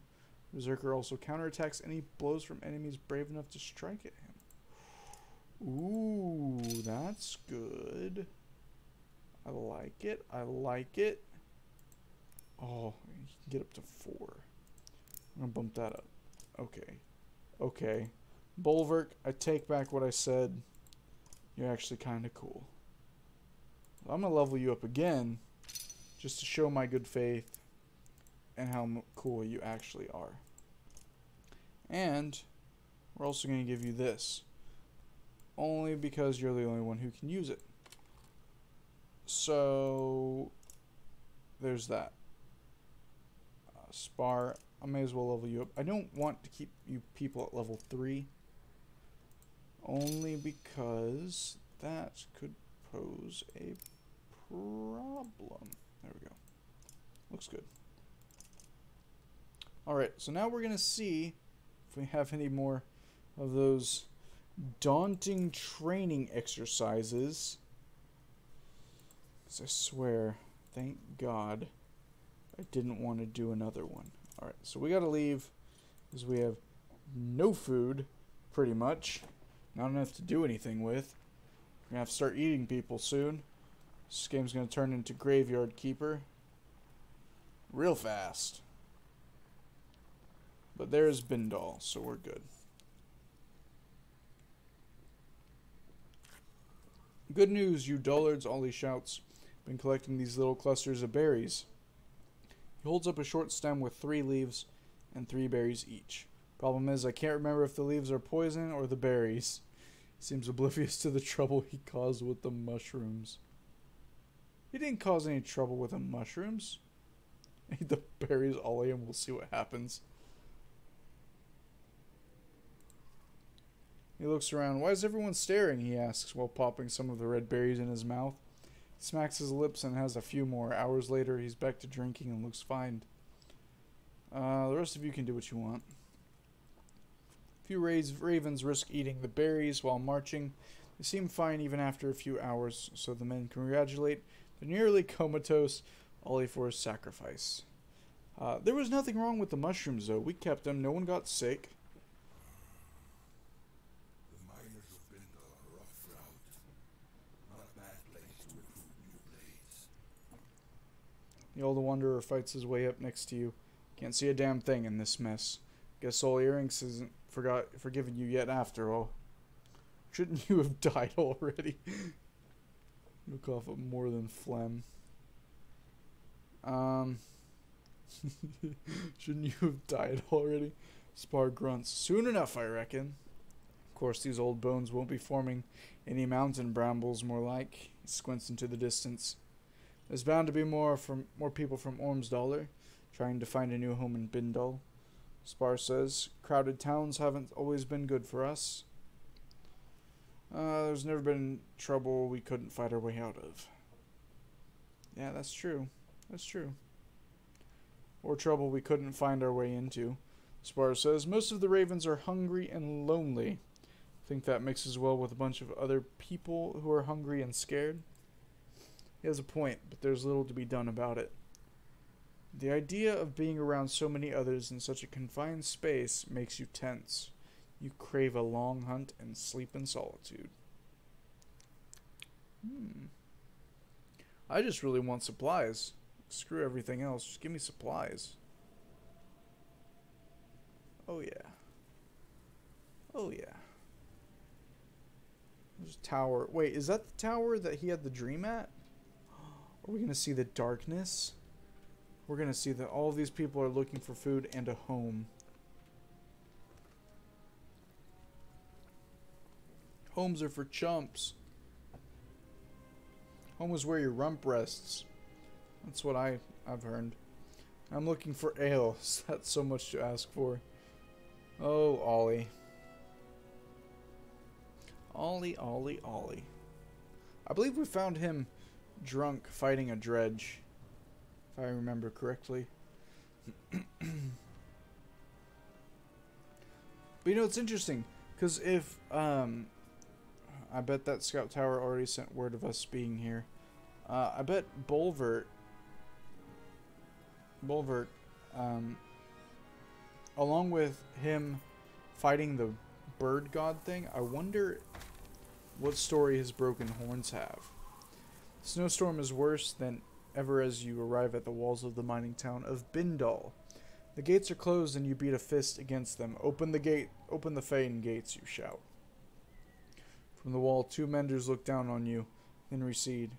Berserker also counterattacks any blows from enemies brave enough to strike at him. Ooh, that's good. I like it. I like it. Oh, you can get up to 4. I'm going to bump that up. Okay. Okay. Bulwark, I take back what I said. You're actually kind of cool. I'm going to level you up again just to show my good faith and how cool you actually are. And we're also going to give you this. Only because you're the only one who can use it. So there's that. Spar, I may as well level you up. I don't want to keep you people at level 3. Only because that could pose a problem. There we go. Looks good. Alright, so now we're going to see if we have any more of those daunting training exercises. Because I swear, thank God, I didn't want to do another one. Alright, so we got to leave because we have no food, pretty much. Not enough to do anything with. We're going to have to start eating people soon. This game's going to turn into Graveyard Keeper real fast. But there's Bindal, so we're good. Good news, you dullards, Ollie shouts. Been collecting these little clusters of berries. He holds up a short stem with 3 leaves and 3 berries each. Problem is, I can't remember if the leaves are poison or the berries. He seems oblivious to the trouble he caused with the mushrooms. He didn't cause any trouble with the mushrooms. Eat the berries, Ollie, and we'll see what happens. He looks around. Why is everyone staring? He asks while popping some of the red berries in his mouth. He smacks his lips and has a few more. Hours later, he's back to drinking and looks fine. The rest of you can do what you want. A few ravens risk eating the berries while marching. They seem fine even after a few hours, so the men congratulate the nearly comatose Ollie for his sacrifice. There was nothing wrong with the mushrooms, though. We kept them. No one got sick. The miners have been a rough route. Not a bad place to recruit new blades. The old wanderer fights his way up next to you. Can't see a damn thing in this mess. Guess Soul Earrings isn't forgiven you yet after all. Shouldn't you have died already? You cough up more than phlegm. Shouldn't you have died already? Spar grunts. Soon enough, I reckon. Of course, these old bones won't be forming any mountain brambles, more like. He squints into the distance. There's bound to be more people from Ormsdollar trying to find a new home in Bindal. Spar says, crowded towns haven't always been good for us. There's never been trouble we couldn't fight our way out of. Yeah, that's true. That's true. Or trouble we couldn't find our way into. Spar says, most of the ravens are hungry and lonely. I think that mixes well with a bunch of other people who are hungry and scared. He has a point, but there's little to be done about it. The idea of being around so many others in such a confined space makes you tense. You crave a long hunt and sleep in solitude. I just really want supplies. Screw everything else. Just give me supplies. Oh yeah. Oh yeah. There's a tower. Wait, is that the tower that he had the dream at? Are we going to see the darkness? We're going to see that all of these people are looking for food and a home. Homes are for chumps. Home is where your rump rests. That's what I've heard. I'm looking for ale. That's so much to ask for. Oh, Ollie. Ollie, Ollie, Ollie. I believe we found him drunk fighting a dredge, if I remember correctly. But you know, it's interesting, because if, I bet that scout tower already sent word of us being here. I bet Bulvert, along with him fighting the bird god thing, I wonder what story his broken horns have. The snowstorm is worse than ever as you arrive at the walls of the mining town of Bindal. The gates are closed and you beat a fist against them. Open the gate, open the Fane gates, you shout. From the wall, two menders look down on you, then recede.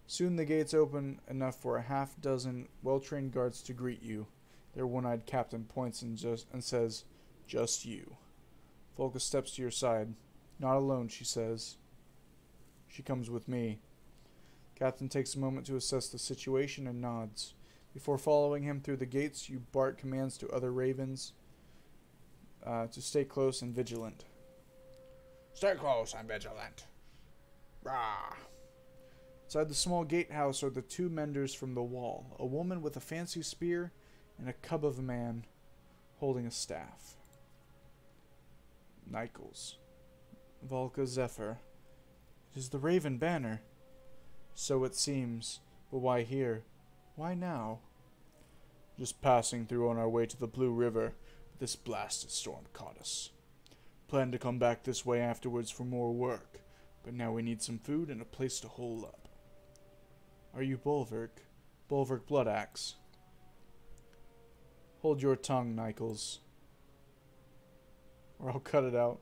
Soon the gates open enough for a half-dozen well-trained guards to greet you. Their one-eyed captain points and says, "Just you." Volka steps to your side. "Not alone," she says. "She comes with me." Captain takes a moment to assess the situation and nods. Before following him through the gates, you bark commands to other ravens to stay close and vigilant. "Stay close and vigilant." Rah! Inside the small gatehouse are the two menders from the wall, a woman with a fancy spear and a cub of a man holding a staff. Nichols. Volka Zephyr. It is the Raven Banner. So it seems, but why here? Why now? Just passing through on our way to the Blue River, but this blasted storm caught us. Planned to come back this way afterwards for more work, but now we need some food and a place to hole up. Are you Bulwark? Bulwark Bloodaxe? Hold your tongue, Nichols. Or I'll cut it out.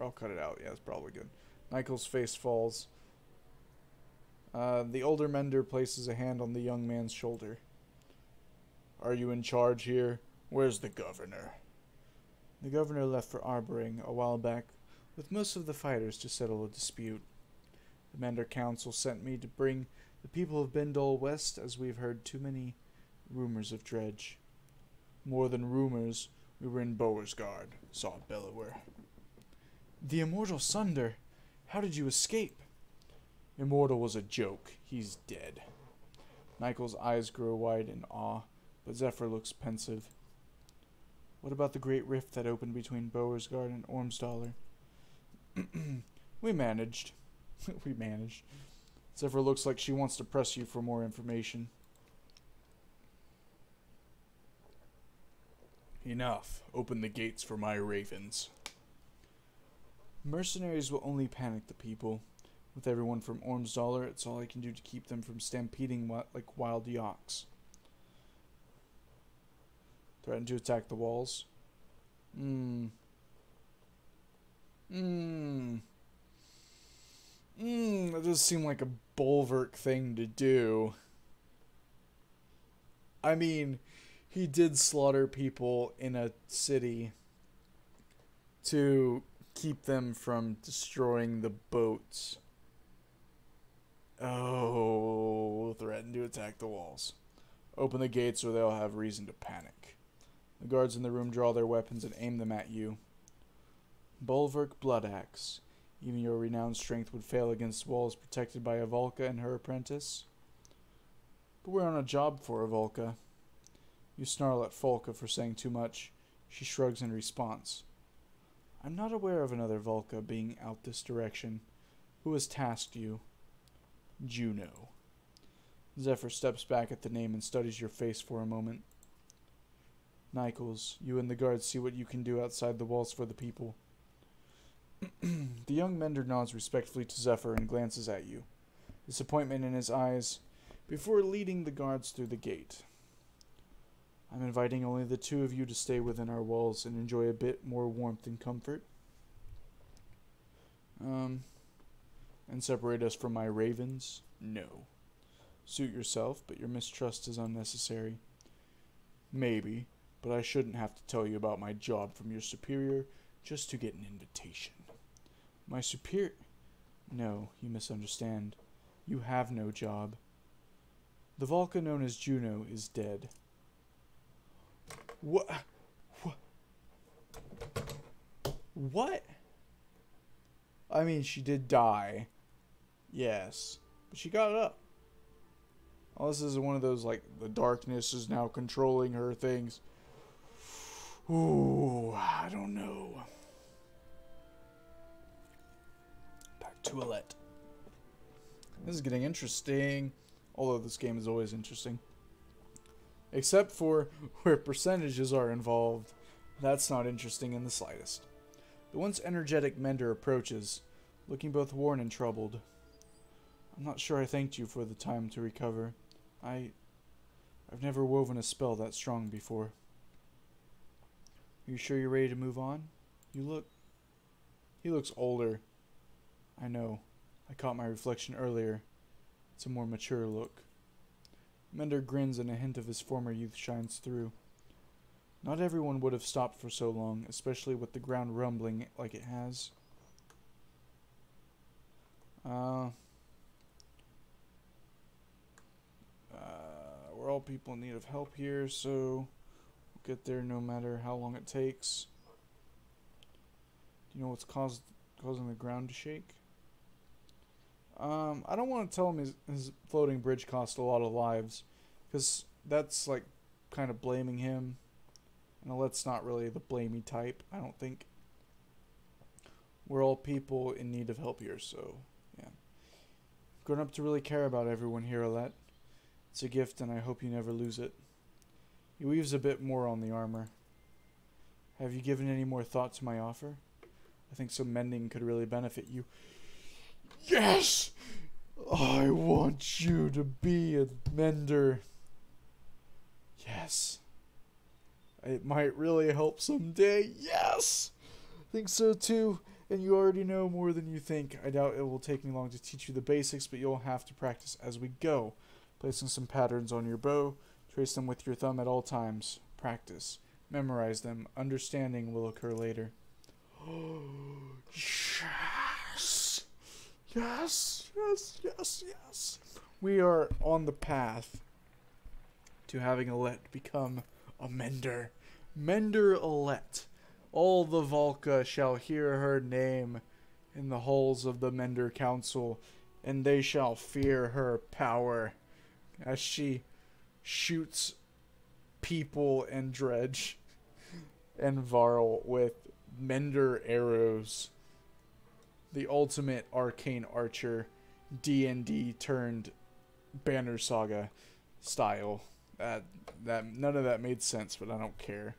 Yeah, it's probably good. Nichols' face falls. The older mender places a hand on the young man's shoulder. Are you in charge here? Where's the governor? The governor left for Arbering a while back with most of the fighters to settle a dispute. The Mender Council sent me to bring the people of Bindal west, as we've heard too many rumors of dredge. More than rumors, we were in Bowersgard, saw a bellower. The Immortal Sunder! How did you escape? Immortal was a joke. He's dead. Nichols' eyes grow wide in awe, but Zephyr looks pensive. What about the great rift that opened between Bowersgard and Ormsdollar? We managed. We managed. Zephyr looks like she wants to press you for more information. Enough. Open the gates for my ravens. Mercenaries will only panic the people. With everyone from Ormsdollar, it's all I can do to keep them from stampeding like wild yaks. Threaten to attack the walls. That does seem like a bulwark thing to do. I mean, he did slaughter people in a city to keep them from destroying the boats. Oh, threaten to attack the walls. Open the gates or they'll have reason to panic. The guards in the room draw their weapons and aim them at you. Bulwark blood axe. Even your renowned strength would fail against walls protected by Avolka and her apprentice. But we're on a job for Avolka. You snarl at Volka for saying too much. She shrugs in response. I'm not aware of another Volka being out this direction. Who has tasked you? Juno. Zephyr steps back at the name and studies your face for a moment. Nichols, you and the guards see what you can do outside the walls for the people. The young mender nods respectfully to Zephyr and glances at you, disappointment in his eyes, before leading the guards through the gate. I'm inviting only the two of you to stay within our walls and enjoy a bit more warmth and comfort. And separate us from my ravens? No. Suit yourself, but your mistrust is unnecessary. Maybe, but I shouldn't have to tell you about my job from your superior just to get an invitation. My superior... No, you misunderstand. You have no job. The Volca known as Juno is dead. What? What? I mean, she did die. Yes. But she got up. Oh, this is one of those, like, the darkness is now controlling her things. Ooh, I don't know. Back to Alette. This is getting interesting. Although this game is always interesting. Except for where percentages are involved. That's not interesting in the slightest. The once energetic Mender approaches, looking both worn and troubled. I'm not sure I thanked you for the time to recover. I've never woven a spell that strong before. Are you sure you're ready to move on? He looks older. I know. I caught my reflection earlier. It's a more mature look. Mender grins and a hint of his former youth shines through. Not everyone would have stopped for so long, especially with the ground rumbling like it has. We're all people in need of help here, so we'll get there no matter how long it takes. Do you know what's causing the ground to shake? I don't want to tell him his floating bridge cost a lot of lives, because that's like kind of blaming him. And Alette's not really the blamey type, I don't think. We're all people in need of help here, so yeah. Grown up to really care about everyone here, Alette. It's a gift, and I hope you never lose it. He weaves a bit more on the armor. Have you given any more thought to my offer? I think some mending could really benefit you. Yes! I want you to be a mender. Yes. It might really help someday. Yes! I think so too. And you already know more than you think. I doubt it will take me long to teach you the basics, but you'll have to practice as we go. Placing some patterns on your bow. Trace them with your thumb at all times. Practice. Memorize them. Understanding will occur later. Yes! Yes! Yes! Yes! Yes! We are on the path to having Alette become a mender. Mender Alette. All the Volca shall hear her name in the halls of the Mender Council, and they shall fear her power as she shoots people and Dredge and Varl with Mender arrows. The ultimate arcane archer, D&D turned Banner Saga style. That none of that made sense, but I don't care.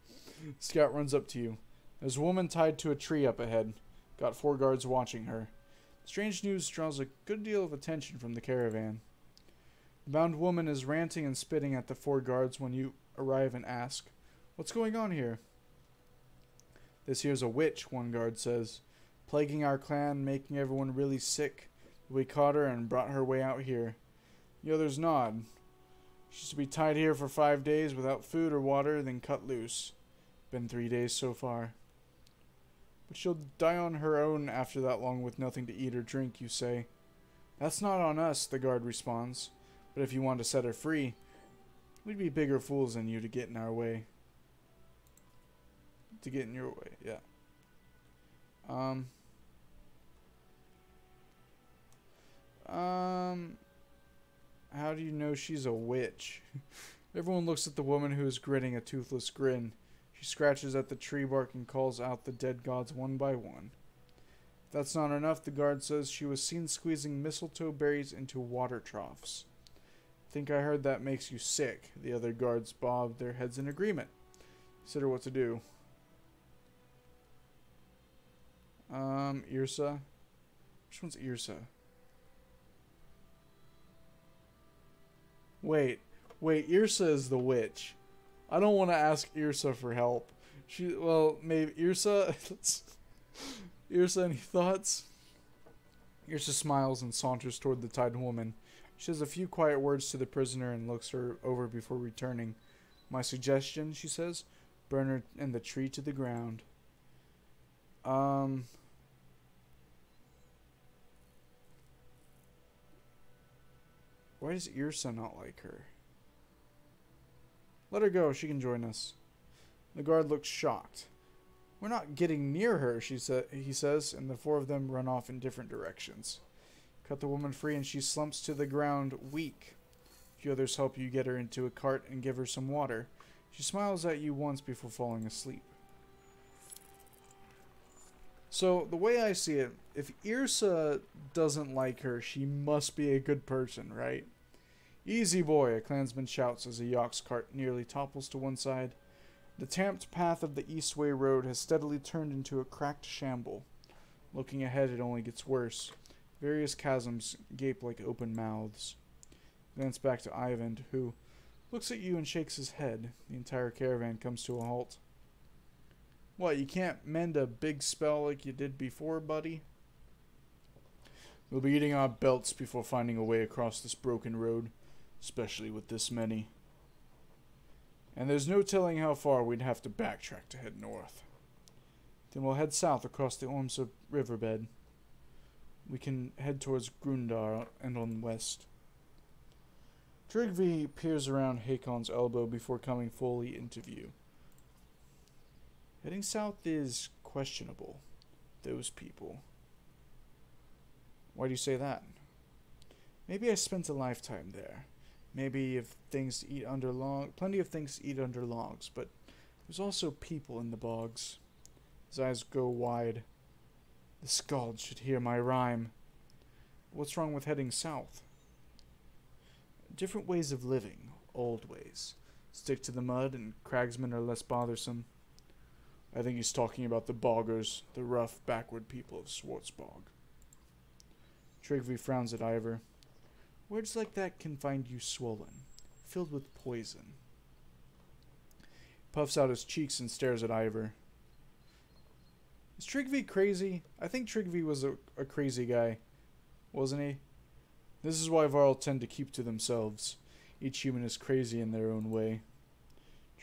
Scout runs up to you. There's a woman tied to a tree up ahead. Got 4 guards watching her. Strange news draws a good deal of attention from the caravan. The bound woman is ranting and spitting at the 4 guards when you arrive and ask, "What's going on here?" "This here's a witch," one guard says. "Plaguing our clan, making everyone really sick. We caught her and brought her way out here." The others nod. "She's to be tied here for 5 days without food or water, then cut loose. Been 3 days so far." "But she'll die on her own after that long with nothing to eat or drink," you say. "That's not on us," the guard responds. "But if you want to set her free, We'd be bigger fools than you to get in our way. To get in your way, yeah. How do you know she's a witch? Everyone looks at the woman who is grinning a toothless grin. She scratches at the tree bark and calls out the dead gods one by one. If that's not enough, the guard says she was seen squeezing mistletoe berries into water troughs. Think I heard that makes you sick. The other guards bob their heads in agreement. Consider what to do. Irsa. Which one's Irsa? Wait, Irsa is the witch. I don't want to ask Irsa for help. Well, maybe Irsa. Irsa, any thoughts? Irsa smiles and saunters toward the tied woman. She says a few quiet words to the prisoner and looks her over before returning. My suggestion, she says, burn her and the tree to the ground. Why does Irsa not like her? Let her go. She can join us. The guard looks shocked. We're not getting near her, he says, and the four of them run off in different directions. Cut the woman free and she slumps to the ground, weak. A few others help you get her into a cart and give her some water. She smiles at you once before falling asleep. So, the way I see it, if Irsa doesn't like her, she must be a good person, right? Easy boy, a clansman shouts as a Yox cart nearly topples to one side. The tamped path of the Eastway Road has steadily turned into a cracked shamble. Looking ahead, it only gets worse. Various chasms gape like open mouths. Glance back to Ivan, who looks at you and shakes his head. The entire caravan comes to a halt. What, you can't mend a big spell like you did before, buddy? We'll be eating our belts before finding a way across this broken road, especially with this many. And there's no telling how far we'd have to backtrack to head north. Then we'll head south across the Ormsa riverbed. We can head towards Grundar and on west. Trigvi peers around Hakon's elbow before coming fully into view. Heading south is questionable. Those people. Why do you say that? Maybe I spent a lifetime there. Maybe if things to eat under plenty of things to eat under logs, but there's also people in the bogs. His eyes go wide. The Scald should hear my rhyme. What's wrong with heading south? Different ways of living, old ways. Stick to the mud and cragsmen are less bothersome. I think he's talking about the boggers, the rough, backward people of Schwarzbog. Trigvi frowns at Ivor. Words like that can find you swollen, filled with poison. Puffs out his cheeks and stares at Ivor. Is Trigvi crazy? I think Trigvi was a crazy guy, wasn't he? This is why Varl tend to keep to themselves. Each human is crazy in their own way.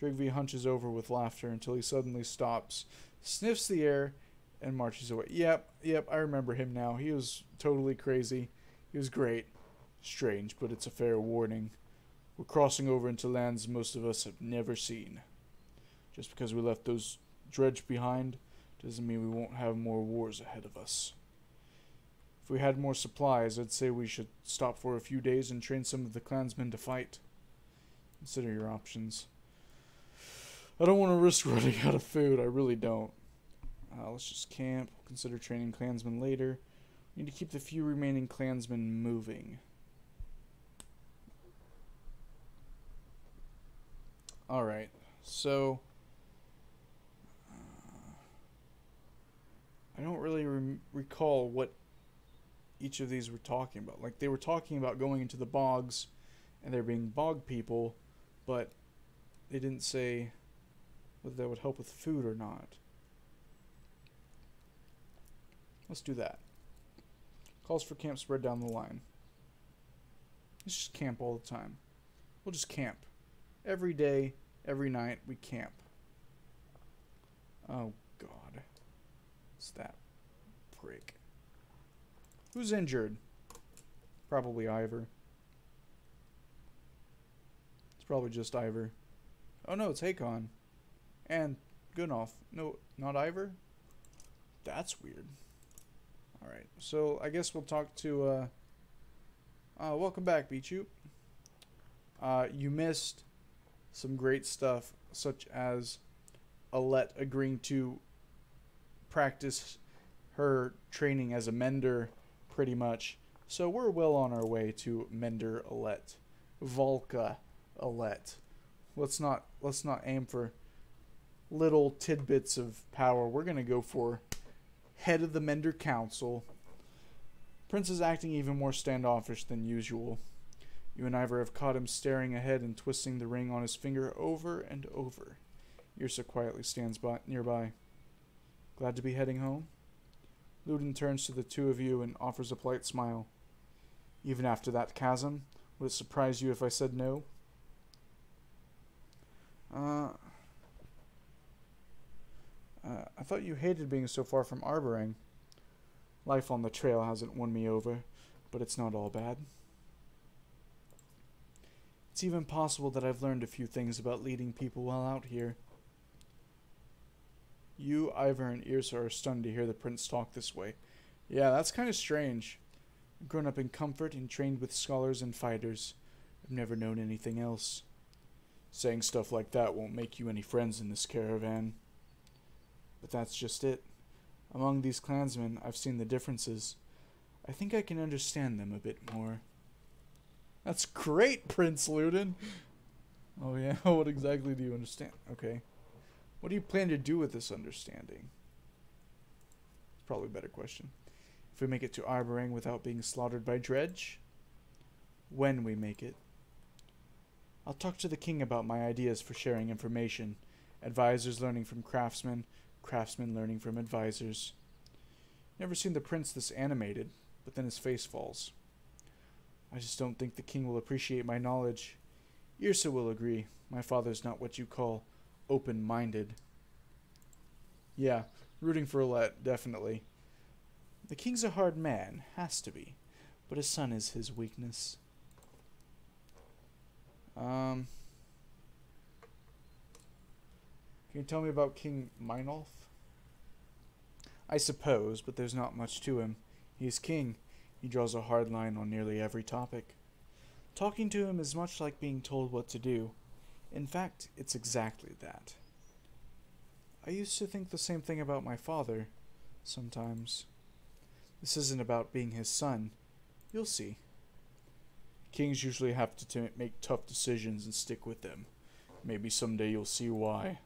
Trigvi hunches over with laughter until he suddenly stops, sniffs the air, and marches away. Yep, I remember him now. He was totally crazy. He was great. Strange, but it's a fair warning. We're crossing over into lands most of us have never seen. Just because we left those dredge behind doesn't mean we won't have more wars ahead of us. If we had more supplies, I'd say we should stop for a few days and train some of the clansmen to fight. Consider your options. I don't want to risk running out of food. I really don't. Let's just camp. We'll consider training clansmen later. We need to keep the few remaining clansmen moving. Alright, so I don't really recall what each of these were talking about. Like, they were talking about going into the bogs and there being bog people, but they didn't say whether that would help with food or not. Let's do that. Calls for camp spread down the line. Let's just camp all the time. We'll just camp. Every day, every night, we camp. Oh, God. What's that prick? Who's injured? Probably Ivor. It's probably just Ivor. Oh no, it's Hakon. And Gunnolf. No, not Ivor? That's weird. Alright, so I guess we'll talk to, welcome back, Beachoop. You missed some great stuff, such as Alette agreeing to practice her training as a mender, pretty much. So we're well on our way to Mender Alette. Volca Alette. Let's not aim for little tidbits of power. We're gonna go for head of the Mender Council. Prince is acting even more standoffish than usual. You and Ivor have caught him staring ahead and twisting the ring on his finger over and over. Yrsa quietly stands nearby. Glad to be heading home? Ludin turns to the two of you and offers a polite smile. Even after that chasm, would it surprise you if I said no? I thought you hated being so far from Arboring. Life on the trail hasn't won me over, but it's not all bad. It's even possible that I've learned a few things about leading people while out here. You, Ivor, and Yrsa are stunned to hear the prince talk this way. Yeah, that's kind of strange. I've grown up in comfort and trained with scholars and fighters. I've never known anything else. Saying stuff like that won't make you any friends in this caravan. But that's just it. Among these clansmen, I've seen the differences. I think I can understand them a bit more. That's great, Prince Ludin! Oh yeah, what exactly do you understand? Okay. What do you plan to do with this understanding? It's probably a better question. If we make it to Arboring without being slaughtered by Dredge? When we make it. I'll talk to the king about my ideas for sharing information. Advisors learning from craftsmen, craftsmen learning from advisors. Never seen the prince this animated, but then his face falls. I just don't think the king will appreciate my knowledge. Yrsa will agree. My father's not what you call open-minded. Yeah, rooting for Alette, definitely. The king's a hard man, has to be, but his son is his weakness. Can you tell me about King Meinolf? I suppose, but there's not much to him. He's king. He draws a hard line on nearly every topic. Talking to him is much like being told what to do. In fact, it's exactly that. I used to think the same thing about my father, sometimes. This isn't about being his son. You'll see. Kings usually have to make tough decisions and stick with them. Maybe someday you'll see why.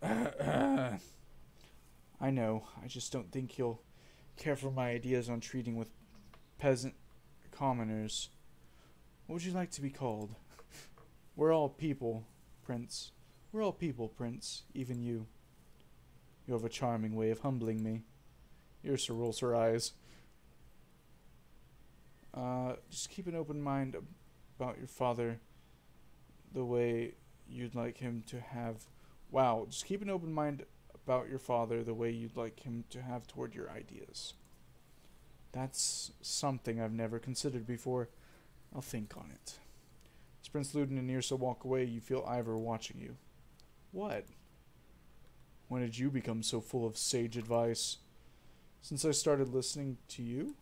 I know, I just don't think he'll care for my ideas on treating with peasant commoners. What would you like to be called? We're all people, Prince. We're all people, Prince. Even you. You have a charming way of humbling me. Yrsa rolls her eyes. Just keep an open mind about your father the way you'd like him to have... Wow, just keep an open mind about your father the way you'd like him to have toward your ideas. That's something I've never considered before. I'll think on it. As Prince Ludin and Yrsa walk away, you feel Ivor watching you. What? When did you become so full of sage advice? Since I started listening to you?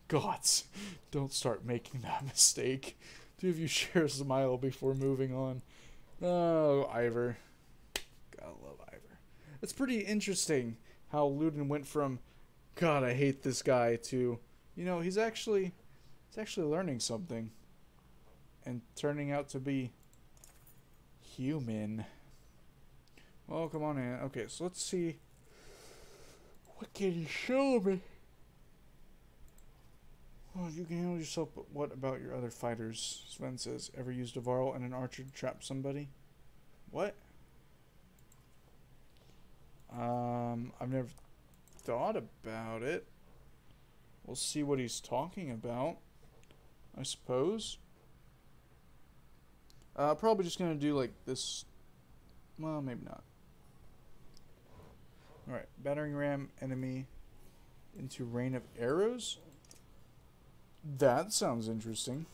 Gods, don't start making that mistake. Two of you share a smile before moving on. Oh, Ivor. Gotta love Ivor. It's pretty interesting how Ludin went from, God, I hate this guy, to, you know, he's actually learning something. And turning out to be human. Well, come on in. Okay, so let's see. What can you show me? Oh, you can handle yourself, but what about your other fighters? Sven says, ever used a varl and an archer to trap somebody? What? I've never thought about it. We'll see what he's talking about, I suppose. Probably just gonna do like this. Well, maybe not. Alright, battering ram enemy into rain of arrows? That sounds interesting.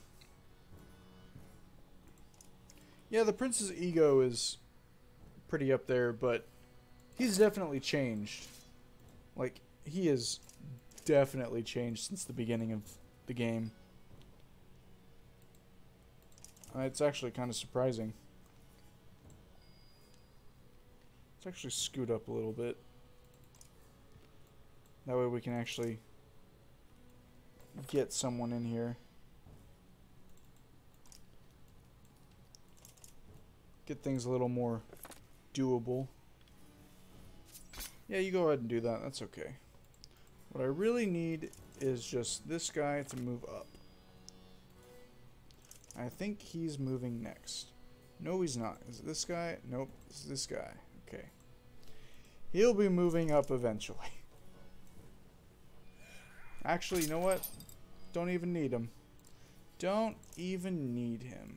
Yeah, the prince's ego is pretty up there, but he's definitely changed. Like, he has definitely changed since the beginning of the game. It's actually kind of surprising. Let's actually scoot up a little bit. That way we can actually get someone in here. Get things a little more doable. Yeah, you go ahead and do that. That's okay. What I really need is just this guy to move up. I think he's moving next. No, he's not. Is it this guy? Nope. It's this guy. Okay. He'll be moving up eventually. Actually, you know what? Don't even need him. Don't even need him.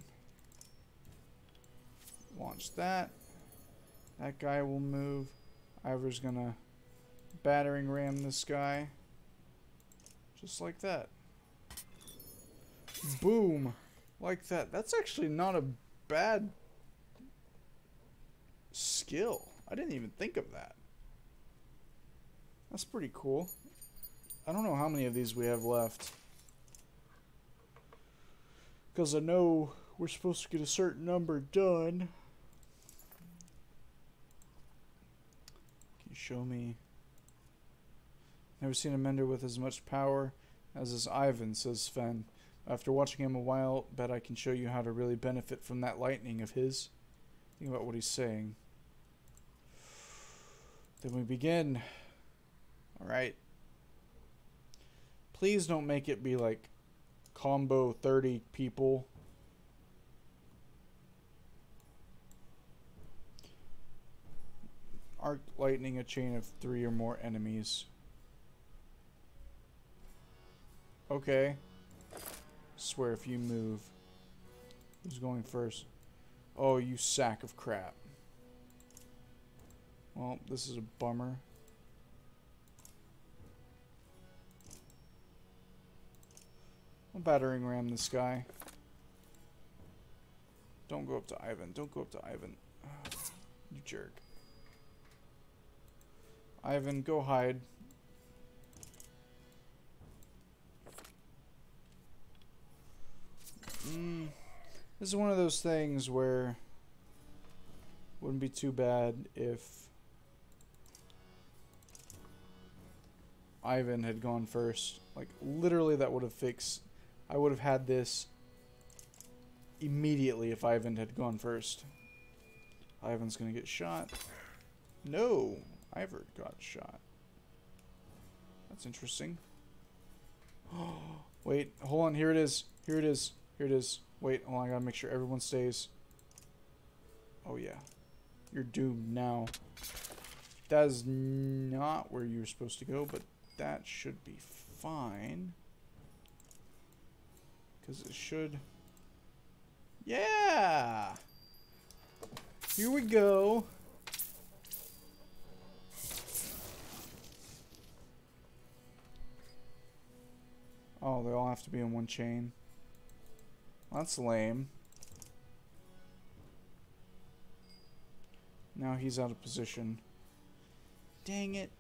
Launch that. That guy will move. Ivor's gonna battering ram this guy. Just like that. Boom. Like that. That's actually not a bad skill. I didn't even think of that. That's pretty cool. I don't know how many of these we have left. Because I know we're supposed to get a certain number done. Can you show me? Never seen a mender with as much power as this Ivan, says Sven. After watching him a while, bet I can show you how to really benefit from that lightning of his. Think about what he's saying. Then we begin. Alright. Please don't make it be like combo 30 people. Arc lightning a chain of 3 or more enemies. Okay. Swear if you move. Who's going first? Oh, you sack of crap. Well, this is a bummer. I'll battering ram this guy. Don't go up to Ivan. Don't go up to Ivan. You jerk. Ivan, go hide. This is one of those things where wouldn't be too bad if Ivan had gone first. Like, literally that would have fixed... I would have had this immediately if Ivan had gone first. Ivan's gonna get shot. No! Ivor got shot. That's interesting. Wait, hold on. Here it is. Here it is. Here it is. Wait, hold on. I gotta make sure everyone stays. Oh, yeah. You're doomed now. That is not where you were supposed to go, but that should be fine. Because it should... Yeah! Here we go. Oh, they all have to be in one chain. That's lame. Now he's out of position. Dang it.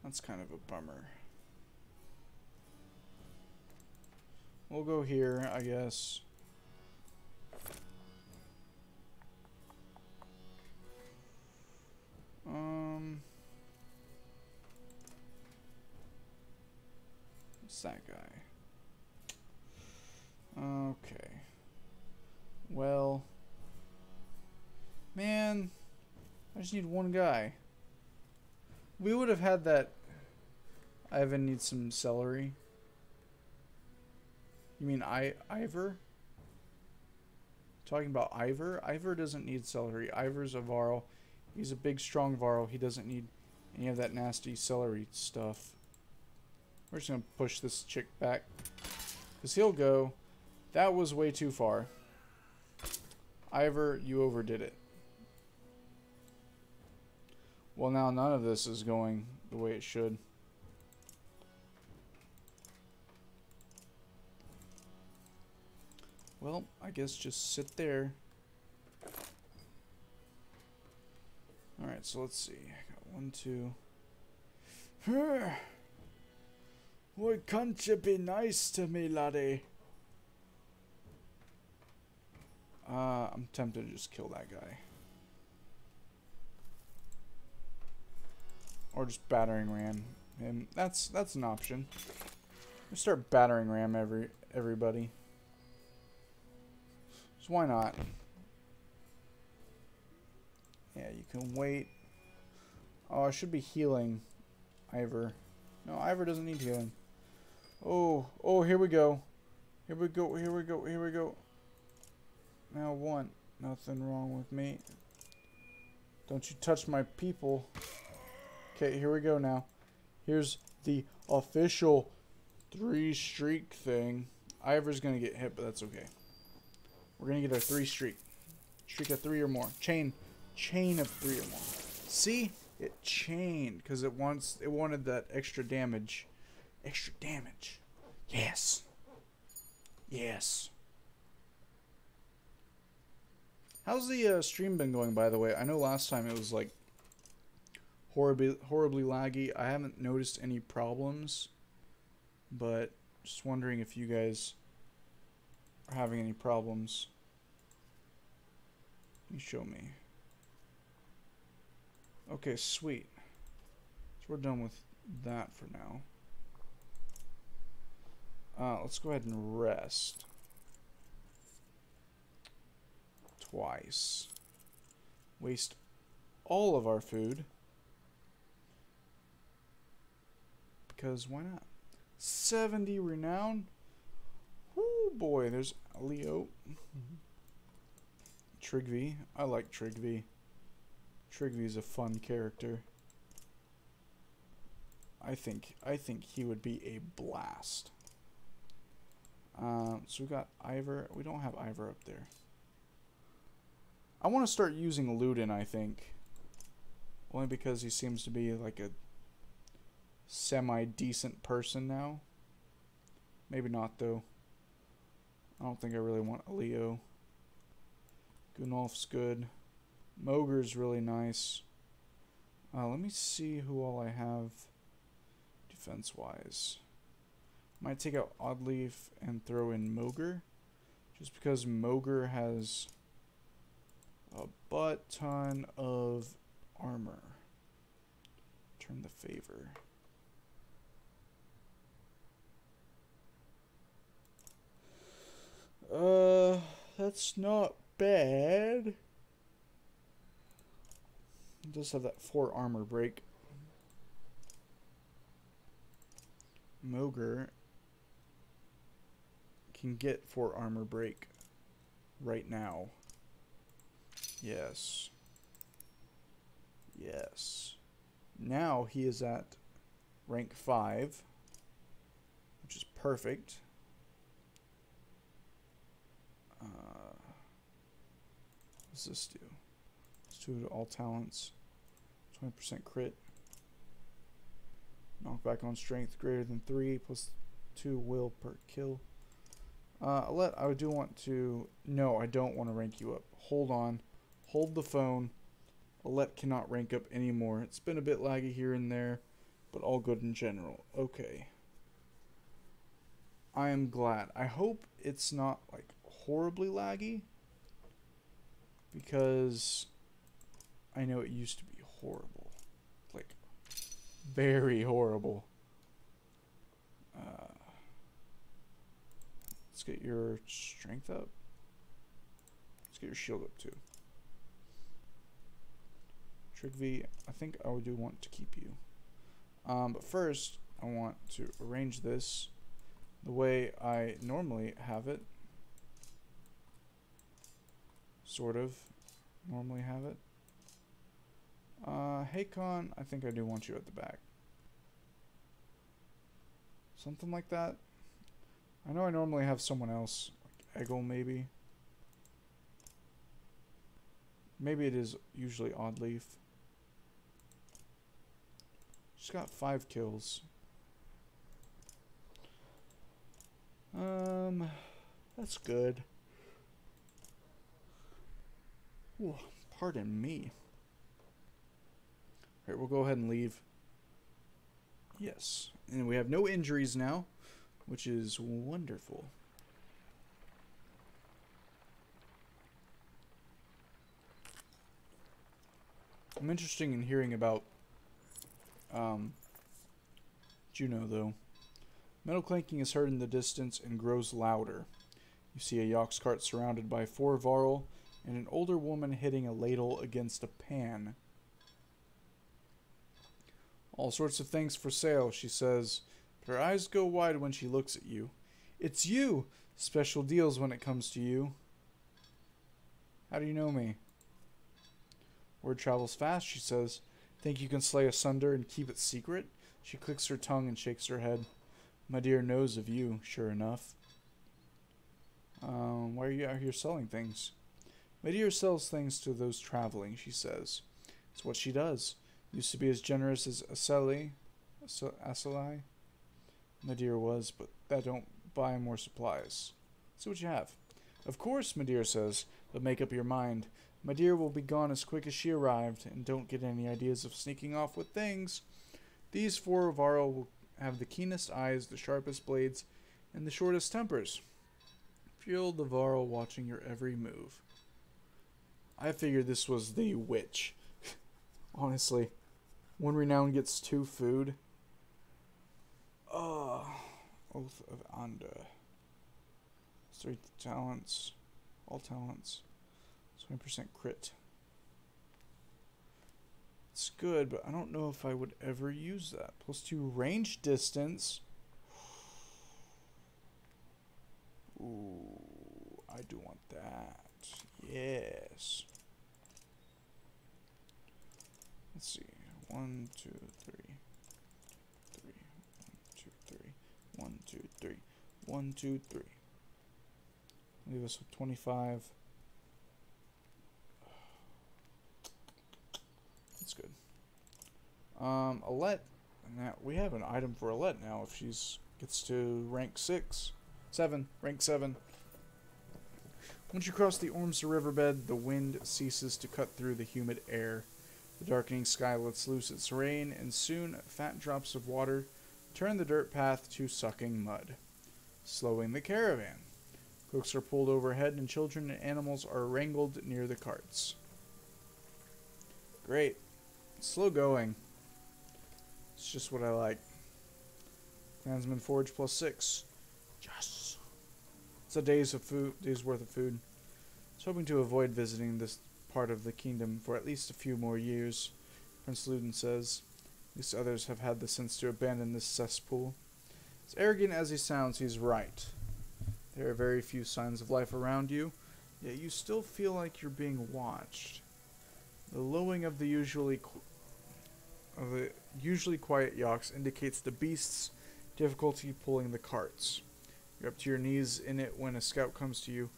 That's kind of a bummer. We'll go here, I guess. What's that guy? Okay. Well, man, I just need one guy. We would have had that. Ivan needs some celery. You mean Ivor? Talking about Ivor? Ivor doesn't need celery. Ivor's a Varl. He's a big, strong Varl. He doesn't need any of that nasty celery stuff. We're just going to push this chick back. Because he'll go. That was way too far. Ivor, you overdid it. Well, now none of this is going the way it should. Well, I guess just sit there. Alright, so let's see. I got 1, 2. Why can't you be nice to me, laddie? I'm tempted to just kill that guy. Or just battering ram him. That's an option. We start battering ram everybody. So why not? Yeah, you can wait. Oh, I should be healing Ivor. No, Ivor doesn't need healing. Oh, here we go. Here we go, here we go, here we go. Now 1. Nothing wrong with me. Don't you touch my people. Okay, here we go now. Here's the official 3 streak thing. Ivor's gonna get hit, but that's okay. We're gonna get our 3 streak. Streak of 3 or more. Chain of 3 or more. See? It chained because it wanted that extra damage. Extra damage. Yes. Yes. How's the stream been going, by the way? I know last time it was like horribly laggy. I haven't noticed any problems, but just wondering if you guys are having any problems. You show me. Okay, sweet. So we're done with that for now. Let's go ahead and rest. Twice. Waste all of our food. Because why not? 70 renown. Oh boy, there's Leo. Trigvi. I like Trigvi. Trigvi's a fun character. I think he would be a blast. So we got Ivor. We don't have Ivor up there. I want to start using Ludin, I think. Only because he seems to be like a semi-decent person now. Maybe not, though. I don't think I really want a Leo. Gunolf's good. Mogre's really nice. Let me see who all I have defense-wise. Might take out Oddleaf and throw in Mogre. Just because Mogre has a butt ton of armor. Turn the favor. That's not bad. It does have that 4 armor break. Mogre can get 4 armor break right now. Yes. Yes. Now he is at rank 5, which is perfect. What's this do? Let's do all talents. 20% crit. Knockback on strength greater than 3 plus 2 will per kill. I do want to... No, I don't want to rank you up. Hold on. Hold the phone. Alette cannot rank up anymore. It's been a bit laggy here and there, but all good in general. Okay. I am glad. I hope it's not like horribly laggy, because I know it used to be horrible. Like, very horrible. Let's get your strength up. Let's get your shield up too. Trigvi, I think I do want to keep you. But first, I want to arrange this the way I normally have it. Sort of. Normally have it. Hakon, I think I do want you at the back. Something like that. I know I normally have someone else. Like Eggle, maybe. Maybe it is usually Oddleaf. She's got 5 kills. That's good. Ooh, pardon me. Alright, we'll go ahead and leave. Yes. And we have no injuries now, which is wonderful. I'm interested in hearing about Juno, though. Metal clanking is heard in the distance and grows louder. You see a Yox cart surrounded by 4 Varl and an older woman hitting a ladle against a pan. All sorts of things for sale, she says, but her eyes go wide when she looks at you. It's you! Special deals when it comes to you. How do you know me? Word travels fast, she says. Think you can slay asunder and keep it secret? She clicks her tongue and shakes her head. My dear knows of you, sure enough. Why are you out here selling things? My dear sells things to those traveling, she says. It's what she does. Used to be as generous as Aseli. My dear was, but that don't buy more supplies. See what you have. Of course, Madeir says, but make up your mind. Madeir will be gone as quick as she arrived, and don't get any ideas of sneaking off with things. These 4 Varl will have the keenest eyes, the sharpest blades, and the shortest tempers. Feel the Varl watching your every move. I figured this was the witch. Honestly. 1 renown gets 2 food. Oath of Anda. 3 talents. All talents. 20% crit. It's good, but I don't know if I would ever use that. +2 range distance. Ooh, I do want that. Yes. Let's see. 1, 2, 3. 3. 1, 2, 3. 1, 2, 3. 1, 2, 3. Leave us with 25. That's good. Alette. Now we have an item for Alette now if she's gets to rank 7. Rank 7. Once you cross the Ormsa riverbed, the wind ceases to cut through the humid air. The darkening sky lets loose its rain, and soon fat drops of water turn the dirt path to sucking mud, slowing the caravan. Cooks are pulled overhead, and children and animals are wrangled near the carts. Great. Slow going. It's just what I like. Clansman forage +6. Yes. It's a day's worth of food. I was hoping to avoid visiting this part of the kingdom for at least a few more years, Prince Luden says. At least others have had the sense to abandon this cesspool. As arrogant as he sounds, he's right. There are very few signs of life around you, yet you still feel like you're being watched. The lowing of the usually quiet Yox indicates the beast's difficulty pulling the carts. You're up to your knees in it when a scout comes to you.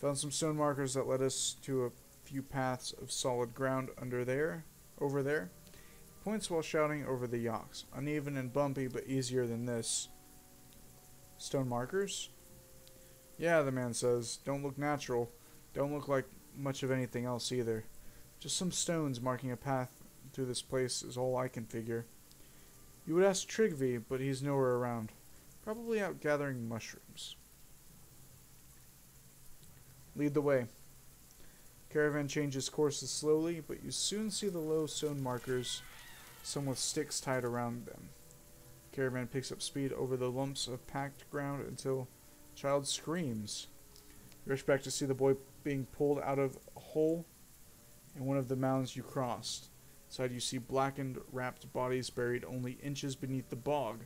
Found some stone markers that led us to a few paths of solid ground over there. He points while shouting over the Yox. Uneven and bumpy, but easier than this. Stone markers? Yeah, the man says. Don't look natural. Don't look like much of anything else either. Just some stones marking a path through this place is all I can figure. You would ask Trigvi, but he's nowhere around. Probably out gathering mushrooms. Lead the way. Caravan changes courses slowly, but you soon see the low stone markers, some with sticks tied around them. The caravan picks up speed over the lumps of packed ground until the child screams. You rush back to see the boy being pulled out of a hole in one of the mounds you crossed. Inside you see blackened, wrapped bodies buried only inches beneath the bog.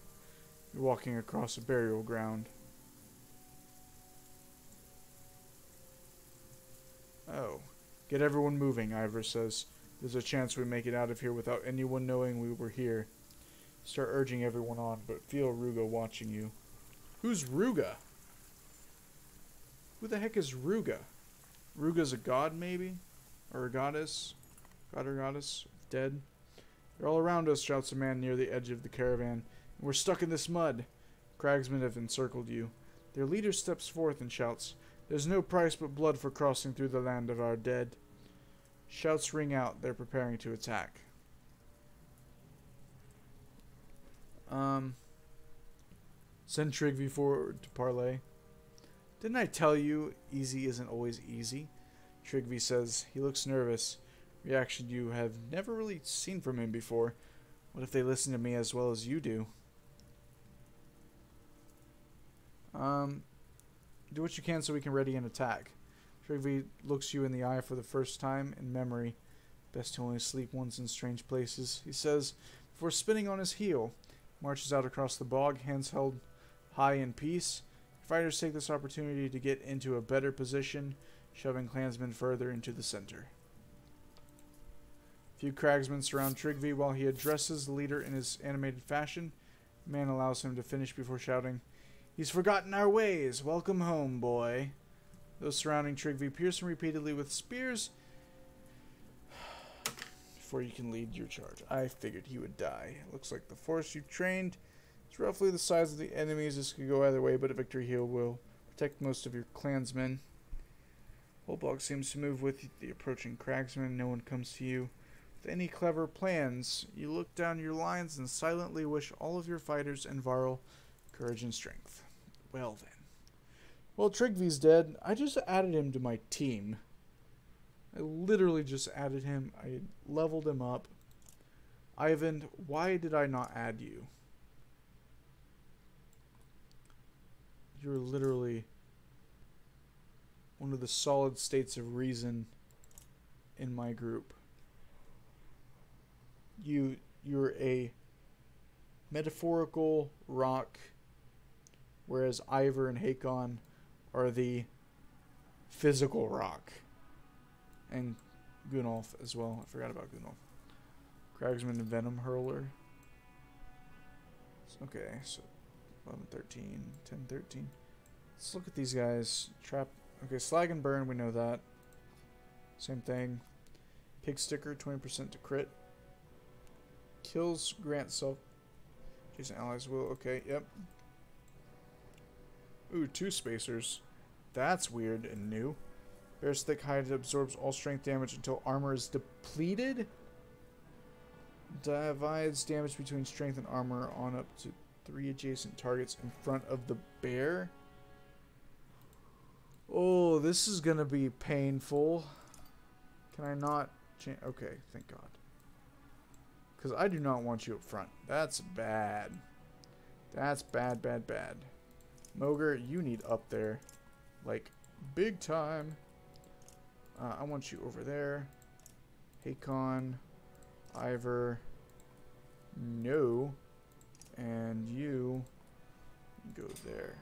You're walking across a burial ground. Oh. Get everyone moving, Ivor says. There's a chance we make it out of here without anyone knowing we were here. Start urging everyone on, but feel Ruga watching you. Who's Ruga? Who the heck is Ruga? Ruga's a god, maybe? Or a goddess? God or goddess? Dead? They're all around us, shouts a man near the edge of the caravan. And we're stuck in this mud. Cragsmen have encircled you. Their leader steps forth and shouts, "There's no price but blood for crossing through the land of our dead." Shouts ring out. They're preparing to attack. Send Trigby forward to parley. Didn't I tell you easy isn't always easy? Trigby says. He looks nervous. Reaction you have never really seen from him before. What if they listen to me as well as you do? Do what you can so we can ready an attack. Trigby looks you in the eye for the first time in memory. Best to only sleep once in strange places, he says, before spinning on his heel. Marches out across the bog, hands held high in peace. Fighters take this opportunity to get into a better position, shoving clansmen further into the center. A few cragsmen surround Trigby while he addresses the leader in his animated fashion. The man allows him to finish before shouting, "He's forgotten our ways. Welcome home, boy." Those surrounding Trigby pierce him repeatedly with spears before you can lead your charge. I figured he would die. Looks like the force you trained is roughly the size of the enemies. This could go either way, but a victory here will protect most of your clansmen. Holbog seems to move with the approaching cragsmen. No one comes to you with any clever plans. You look down your lines and silently wish all of your fighters and Varl courage and strength. Well then. Well, Trigvy's dead. I just added him to my team. I literally just added him. I leveled him up. Ivan, why did I not add you? You're literally one of the solid states of reason in my group. You're a metaphorical rock, whereas Ivor and Hakon are the physical rock. And Gunnulf as well. I forgot about Gunnulf. Cragsman and Venom Hurler. Okay, so 11, 13, 10, 13. Let's look at these guys. Trap. Okay, Slag and Burn, we know that. Same thing. Pig Sticker, 20% to crit. Kills grant self. Jason allies will. Okay, yep. Ooh, 2 spacers. That's weird and new. Bear's thick hide absorbs all strength damage until armor is depleted. Divides damage between strength and armor on up to 3 adjacent targets in front of the bear. Oh, this is gonna be painful. Can I not change? Okay, thank God. Because I do not want you up front. That's bad. That's bad, bad, bad. Mogre, you need up there. Like, big time. I want you over there. Hakon. Ivor. No. And you go there.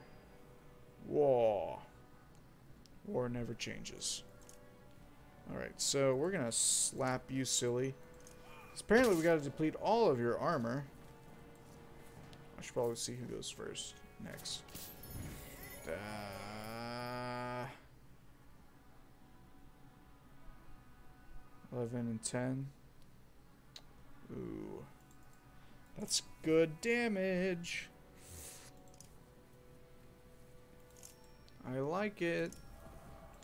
Whoa. War never changes. Alright, so we're going to slap you silly. Apparently we got to deplete all of your armor. I should probably see who goes first. Next. 11 and 10. Ooh. That's good damage. I like it.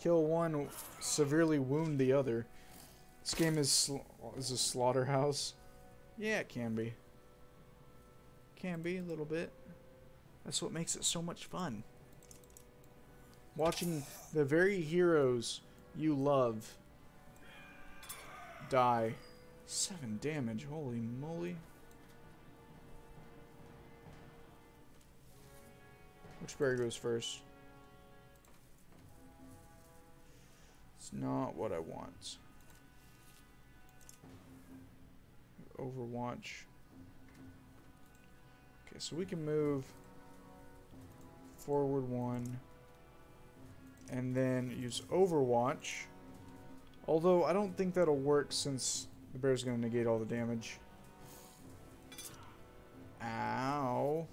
Kill one, severely wound the other. This game is a slaughterhouse. Yeah, it can be. Can be a little bit. That's what makes it so much fun. Watching the very heroes you love die. 7 damage, holy moly. Which bear goes first? It's not what I want. Overwatch. Okay, so we can move forward 1 and then use Overwatch. Although I don't think that'll work since the bear's going to negate all the damage. Ow.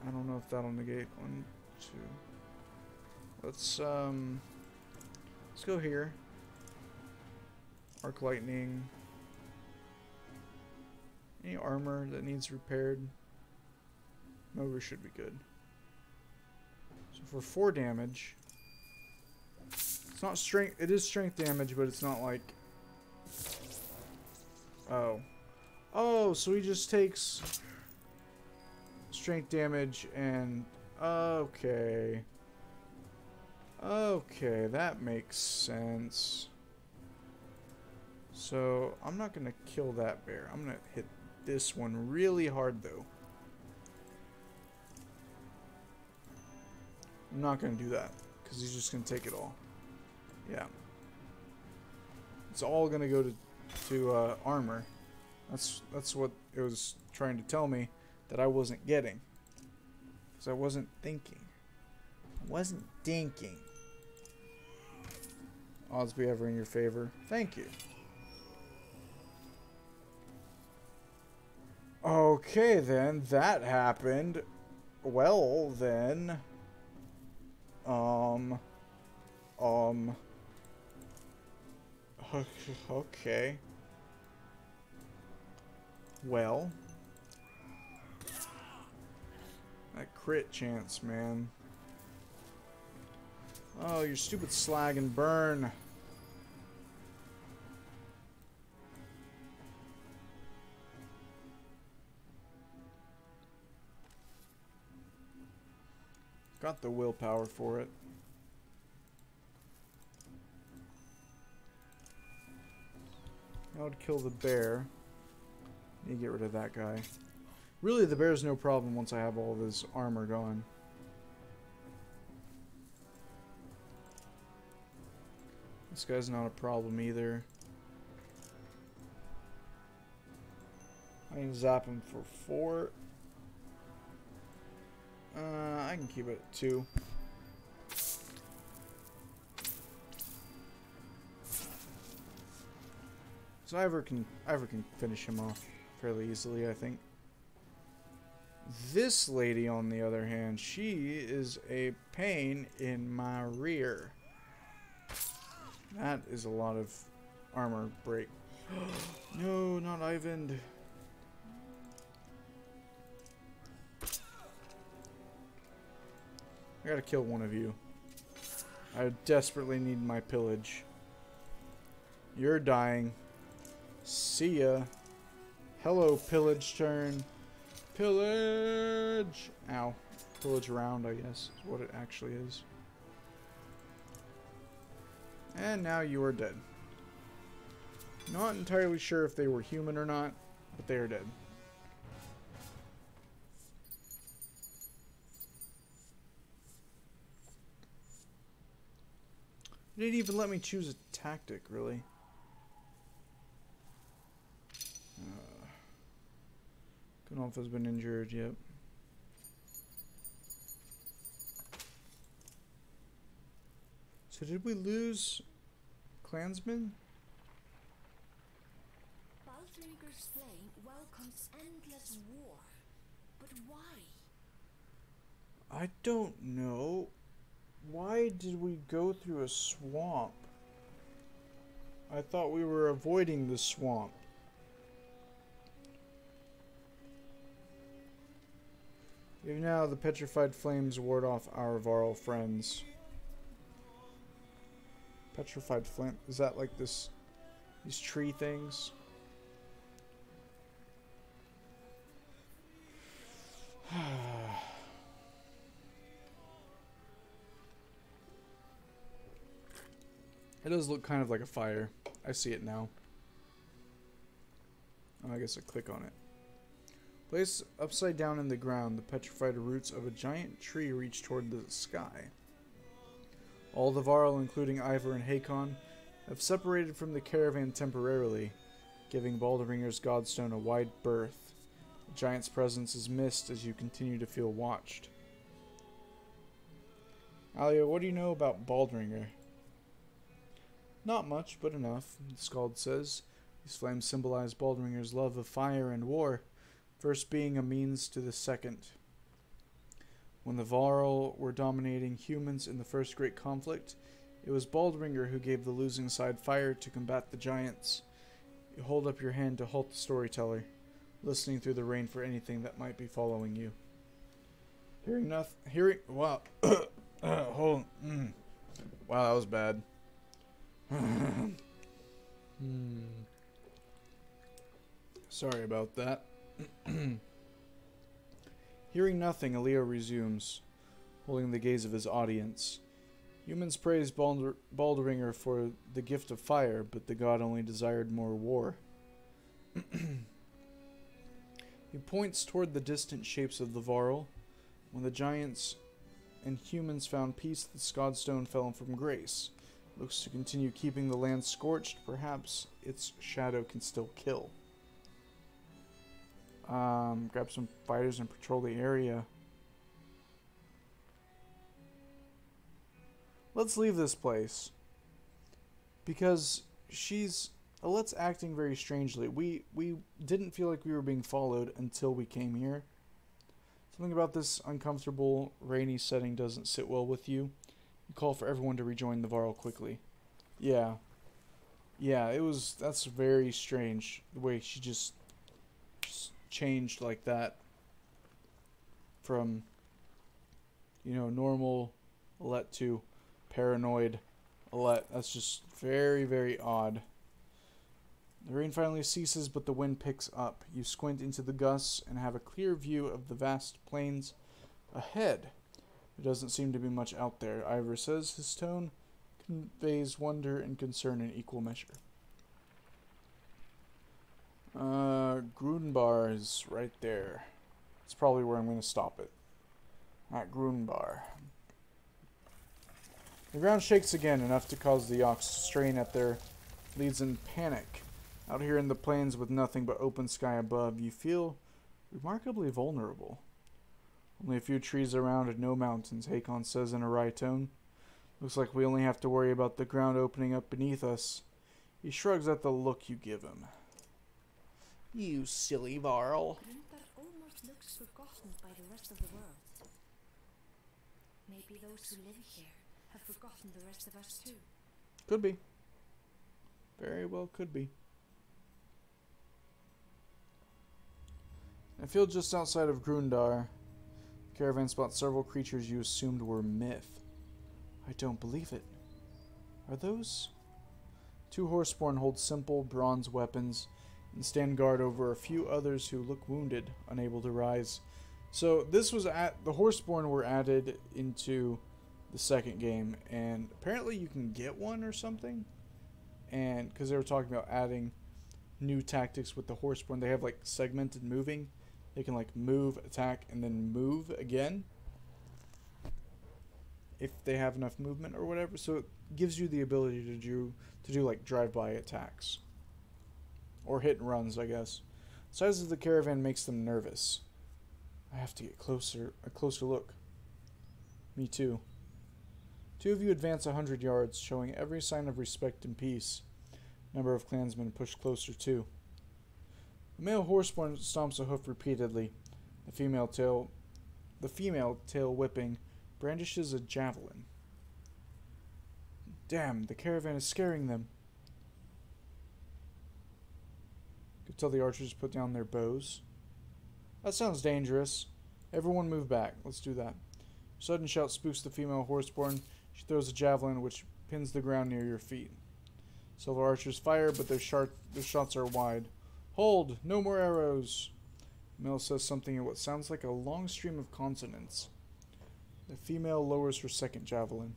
I don't know if that'll negate. 1, 2. Let's go here. Arc lightning. Any armor that needs repaired? Mogre should be good. So for 4 damage. It's not strength. It is strength damage, but it's not like. Oh. Oh, so he just takes strength damage and. Okay. Okay, that makes sense. So, I'm not going to kill that bear. I'm going to hit this one really hard, though. I'm not going to do that, because he's just going to take it all. Yeah. It's all going to go to armor. That's what it was trying to tell me that I wasn't getting. Because I wasn't thinking. I wasn't thinking. Odds be ever in your favor. Thank you. Okay, then. That happened. Well, then. Okay. Well. That crit chance, man. Oh, your stupid slag and burn. Got the willpower for it. I would kill the bear. Need to get rid of that guy. Really, the bear's no problem once I have all of his armor gone. This guy's not a problem either. I can zap him for 4. I can keep it at 2. So Ivor can finish him off fairly easily, I think. This lady, on the other hand, she is a pain in my rear. That is a lot of armor break. No, not Ivan. I gotta kill one of you. I desperately need my pillage. You're dying. See ya. Hello, pillage turn. Pillage! Ow. Pillage round, I guess, is what it actually is. And now you are dead. Not entirely sure if they were human or not, but they are dead. They didn't even let me choose a tactic, really. Gunolf has been injured, yep. So did we lose clansmen? Baltringer's flame welcomes endless war. But why? I don't know. Why did we go through a swamp? I thought we were avoiding the swamp. Even now, the petrified flames ward off our Varl friends. Petrified flame? Is that like this? These tree things? It does look kind of like a fire. I see it now. Oh, I guess I click on it. Placed upside down in the ground, the petrified roots of a giant tree reach toward the sky. All the Varl, including Ivor and Hakon, have separated from the caravan temporarily, giving Baldringer's Godstone a wide berth. The giant's presence is missed as you continue to feel watched. Alia, what do you know about Baldringer? Not much, but enough, the Skald says. These flames symbolize Baldringer's love of fire and war, first being a means to the second. When the Varl were dominating humans in the first great conflict, it was Baldringer who gave the losing side fire to combat the giants. You hold up your hand to halt the storyteller, listening through the rain for anything that might be following you. Wow. Wow, that was bad. Sorry about that. Hearing nothing, Elio resumes, holding the gaze of his audience. Humans praised Baldringer for the gift of fire, but the god only desired more war. He points toward the distant shapes of the Varl. When the giants and humans found peace, the Skodstone fell from grace. Looks to continue keeping the land scorched. Perhaps its shadow can still kill. Grab some fighters and patrol the area. Let's leave this place. Because Alette's acting very strangely. We didn't feel like we were being followed until we came here. Something about this uncomfortable, rainy setting doesn't sit well with you. You call for everyone to rejoin the Varl quickly. Yeah. Yeah, that's very strange. The way she just changed like that. From, normal Alette to paranoid Alette. That's just very, very odd. The rain finally ceases, but the wind picks up. You squint into the gusts and have a clear view of the vast plains ahead. There doesn't seem to be much out there, Ivor says. His tone conveys wonder and concern in equal measure. Grunbar is right there. It's probably where I'm going to stop it. At Grunbar. The ground shakes again, enough to cause the ox to strain at their leads in panic. Out here in the plains with nothing but open sky above, you feel remarkably vulnerable. Only a few trees around and no mountains, Hakon says in a wry tone. Looks like we only have to worry about the ground opening up beneath us. He shrugs at the look you give him. You silly Varl. That almost looks forgotten by the rest of the world. Maybe those who live here have forgotten the rest of us too. Could be. Very well could be. In a field just outside of Grundar, the caravan spots several creatures you assumed were myth. I don't believe it. Are those? Two horseborn hold simple bronze weapons and stand guard over a few others who look wounded, unable to rise. So this was the horseborn were added into the second game, and apparently you can get one or something. And because they were talking about adding new tactics with the horseborn, they have like segmented moving. They can like move, attack, and then move again if they have enough movement or whatever. So it gives you the ability to do like drive-by attacks or hit and runs, I guess. The size of the caravan makes them nervous. I have to get a closer look. Me too. Two of you advance 100 yards, showing every sign of respect and peace. A number of clansmen push closer too. The male horseborn stomps a hoof repeatedly. The female, tail whipping, brandishes a javelin. Damn, the caravan is scaring them. Could tell the archers put down their bows. That sounds dangerous. Everyone move back. Let's do that. A sudden shout spooks the female horseborn. She throws a javelin which pins the ground near your feet. Silver archers fire, but their shots are wide. Hold! No more arrows! The male says something in what sounds like a long stream of consonants. The female lowers her second javelin.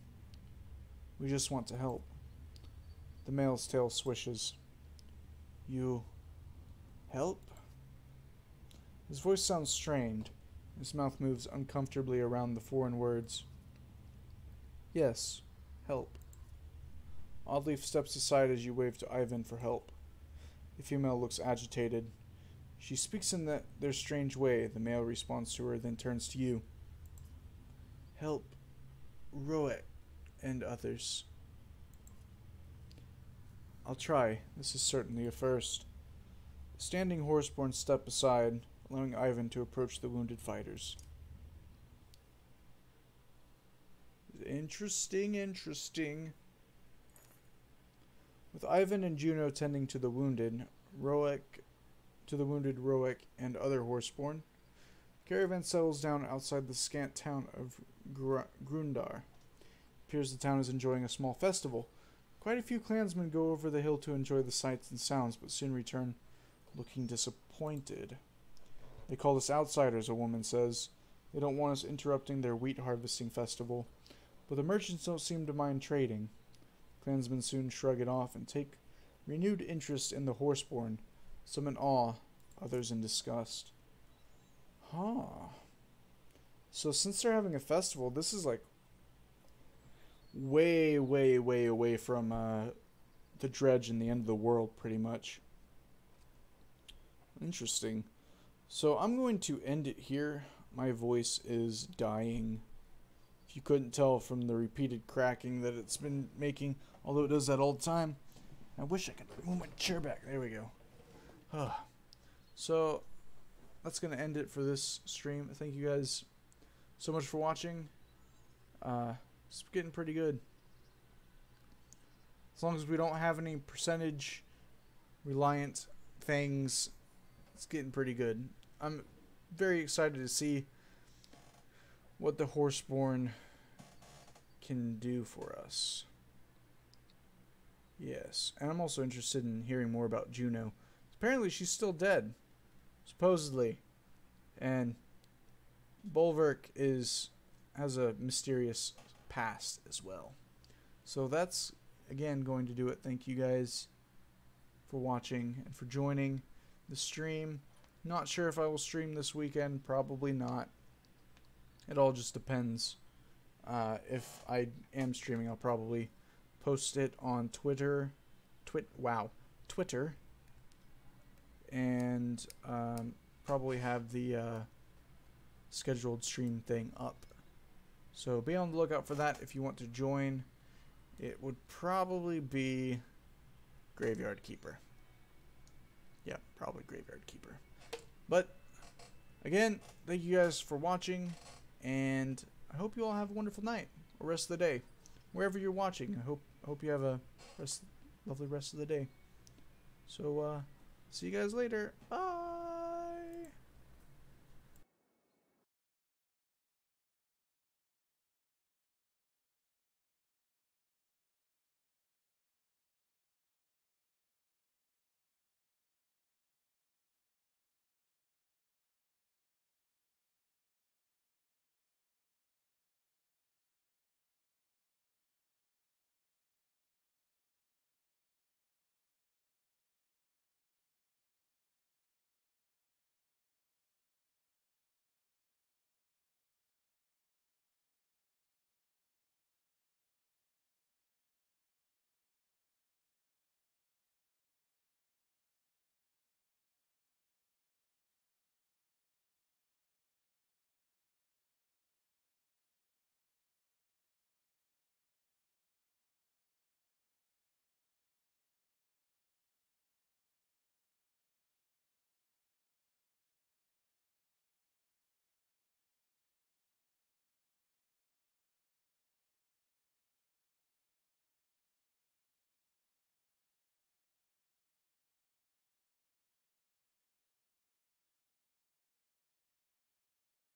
We just want to help. The male's tail swishes. You help? His voice sounds strained. His mouth moves uncomfortably around the foreign words. Yes, help. Oddleaf steps aside as you wave to Ivan for help. The female looks agitated. She speaks in their strange way. The male responds to her, then turns to you. Help Roet and others. I'll try. This is certainly a first. The standing horseborn step aside, allowing Ivan to approach the wounded fighters. Interesting, interesting. With Ivan and Juno tending to the wounded, Roek, and other horseborn, caravan settles down outside the scant town of Grundar. Appears the town is enjoying a small festival. Quite a few clansmen go over the hill to enjoy the sights and sounds, but soon return looking disappointed. They call us outsiders, a woman says. They don't want us interrupting their wheat harvesting festival, but the merchants don't seem to mind trading. Clansmen soon shrug it off and take renewed interest in the horseborn, some in awe, others in disgust. Huh. So since they're having a festival, this is like way, way, way away from the dredge and the end of the world, pretty much. Interesting. So I'm going to end it here. My voice is dying. If you couldn't tell from the repeated cracking that it's been making, although it does that all the time. I wish I could move my chair back. There we go. So that's going to end it for this stream. Thank you guys so much for watching. It's getting pretty good. As long as we don't have any percentage reliant things, it's getting pretty good. I'm very excited to see what the horseborn can do for us. Yes, and I'm also interested in hearing more about Juno. Apparently she's still dead, supposedly, and Bolverk has a mysterious past as well. So that's again going to do it. Thank you guys for watching and for joining the stream. Not sure if I will stream this weekend. Probably not. It all just depends. If I am streaming, I'll probably post it on Twitter. Twitter. And probably have the scheduled stream thing up. So be on the lookout for that if you want to join. It would probably be Graveyard Keeper. Yeah, probably Graveyard Keeper. But again, thank you guys for watching, and I hope you all have a wonderful night or rest of the day, wherever you're watching. I hope you have a lovely rest of the day. So see you guys later. Bye.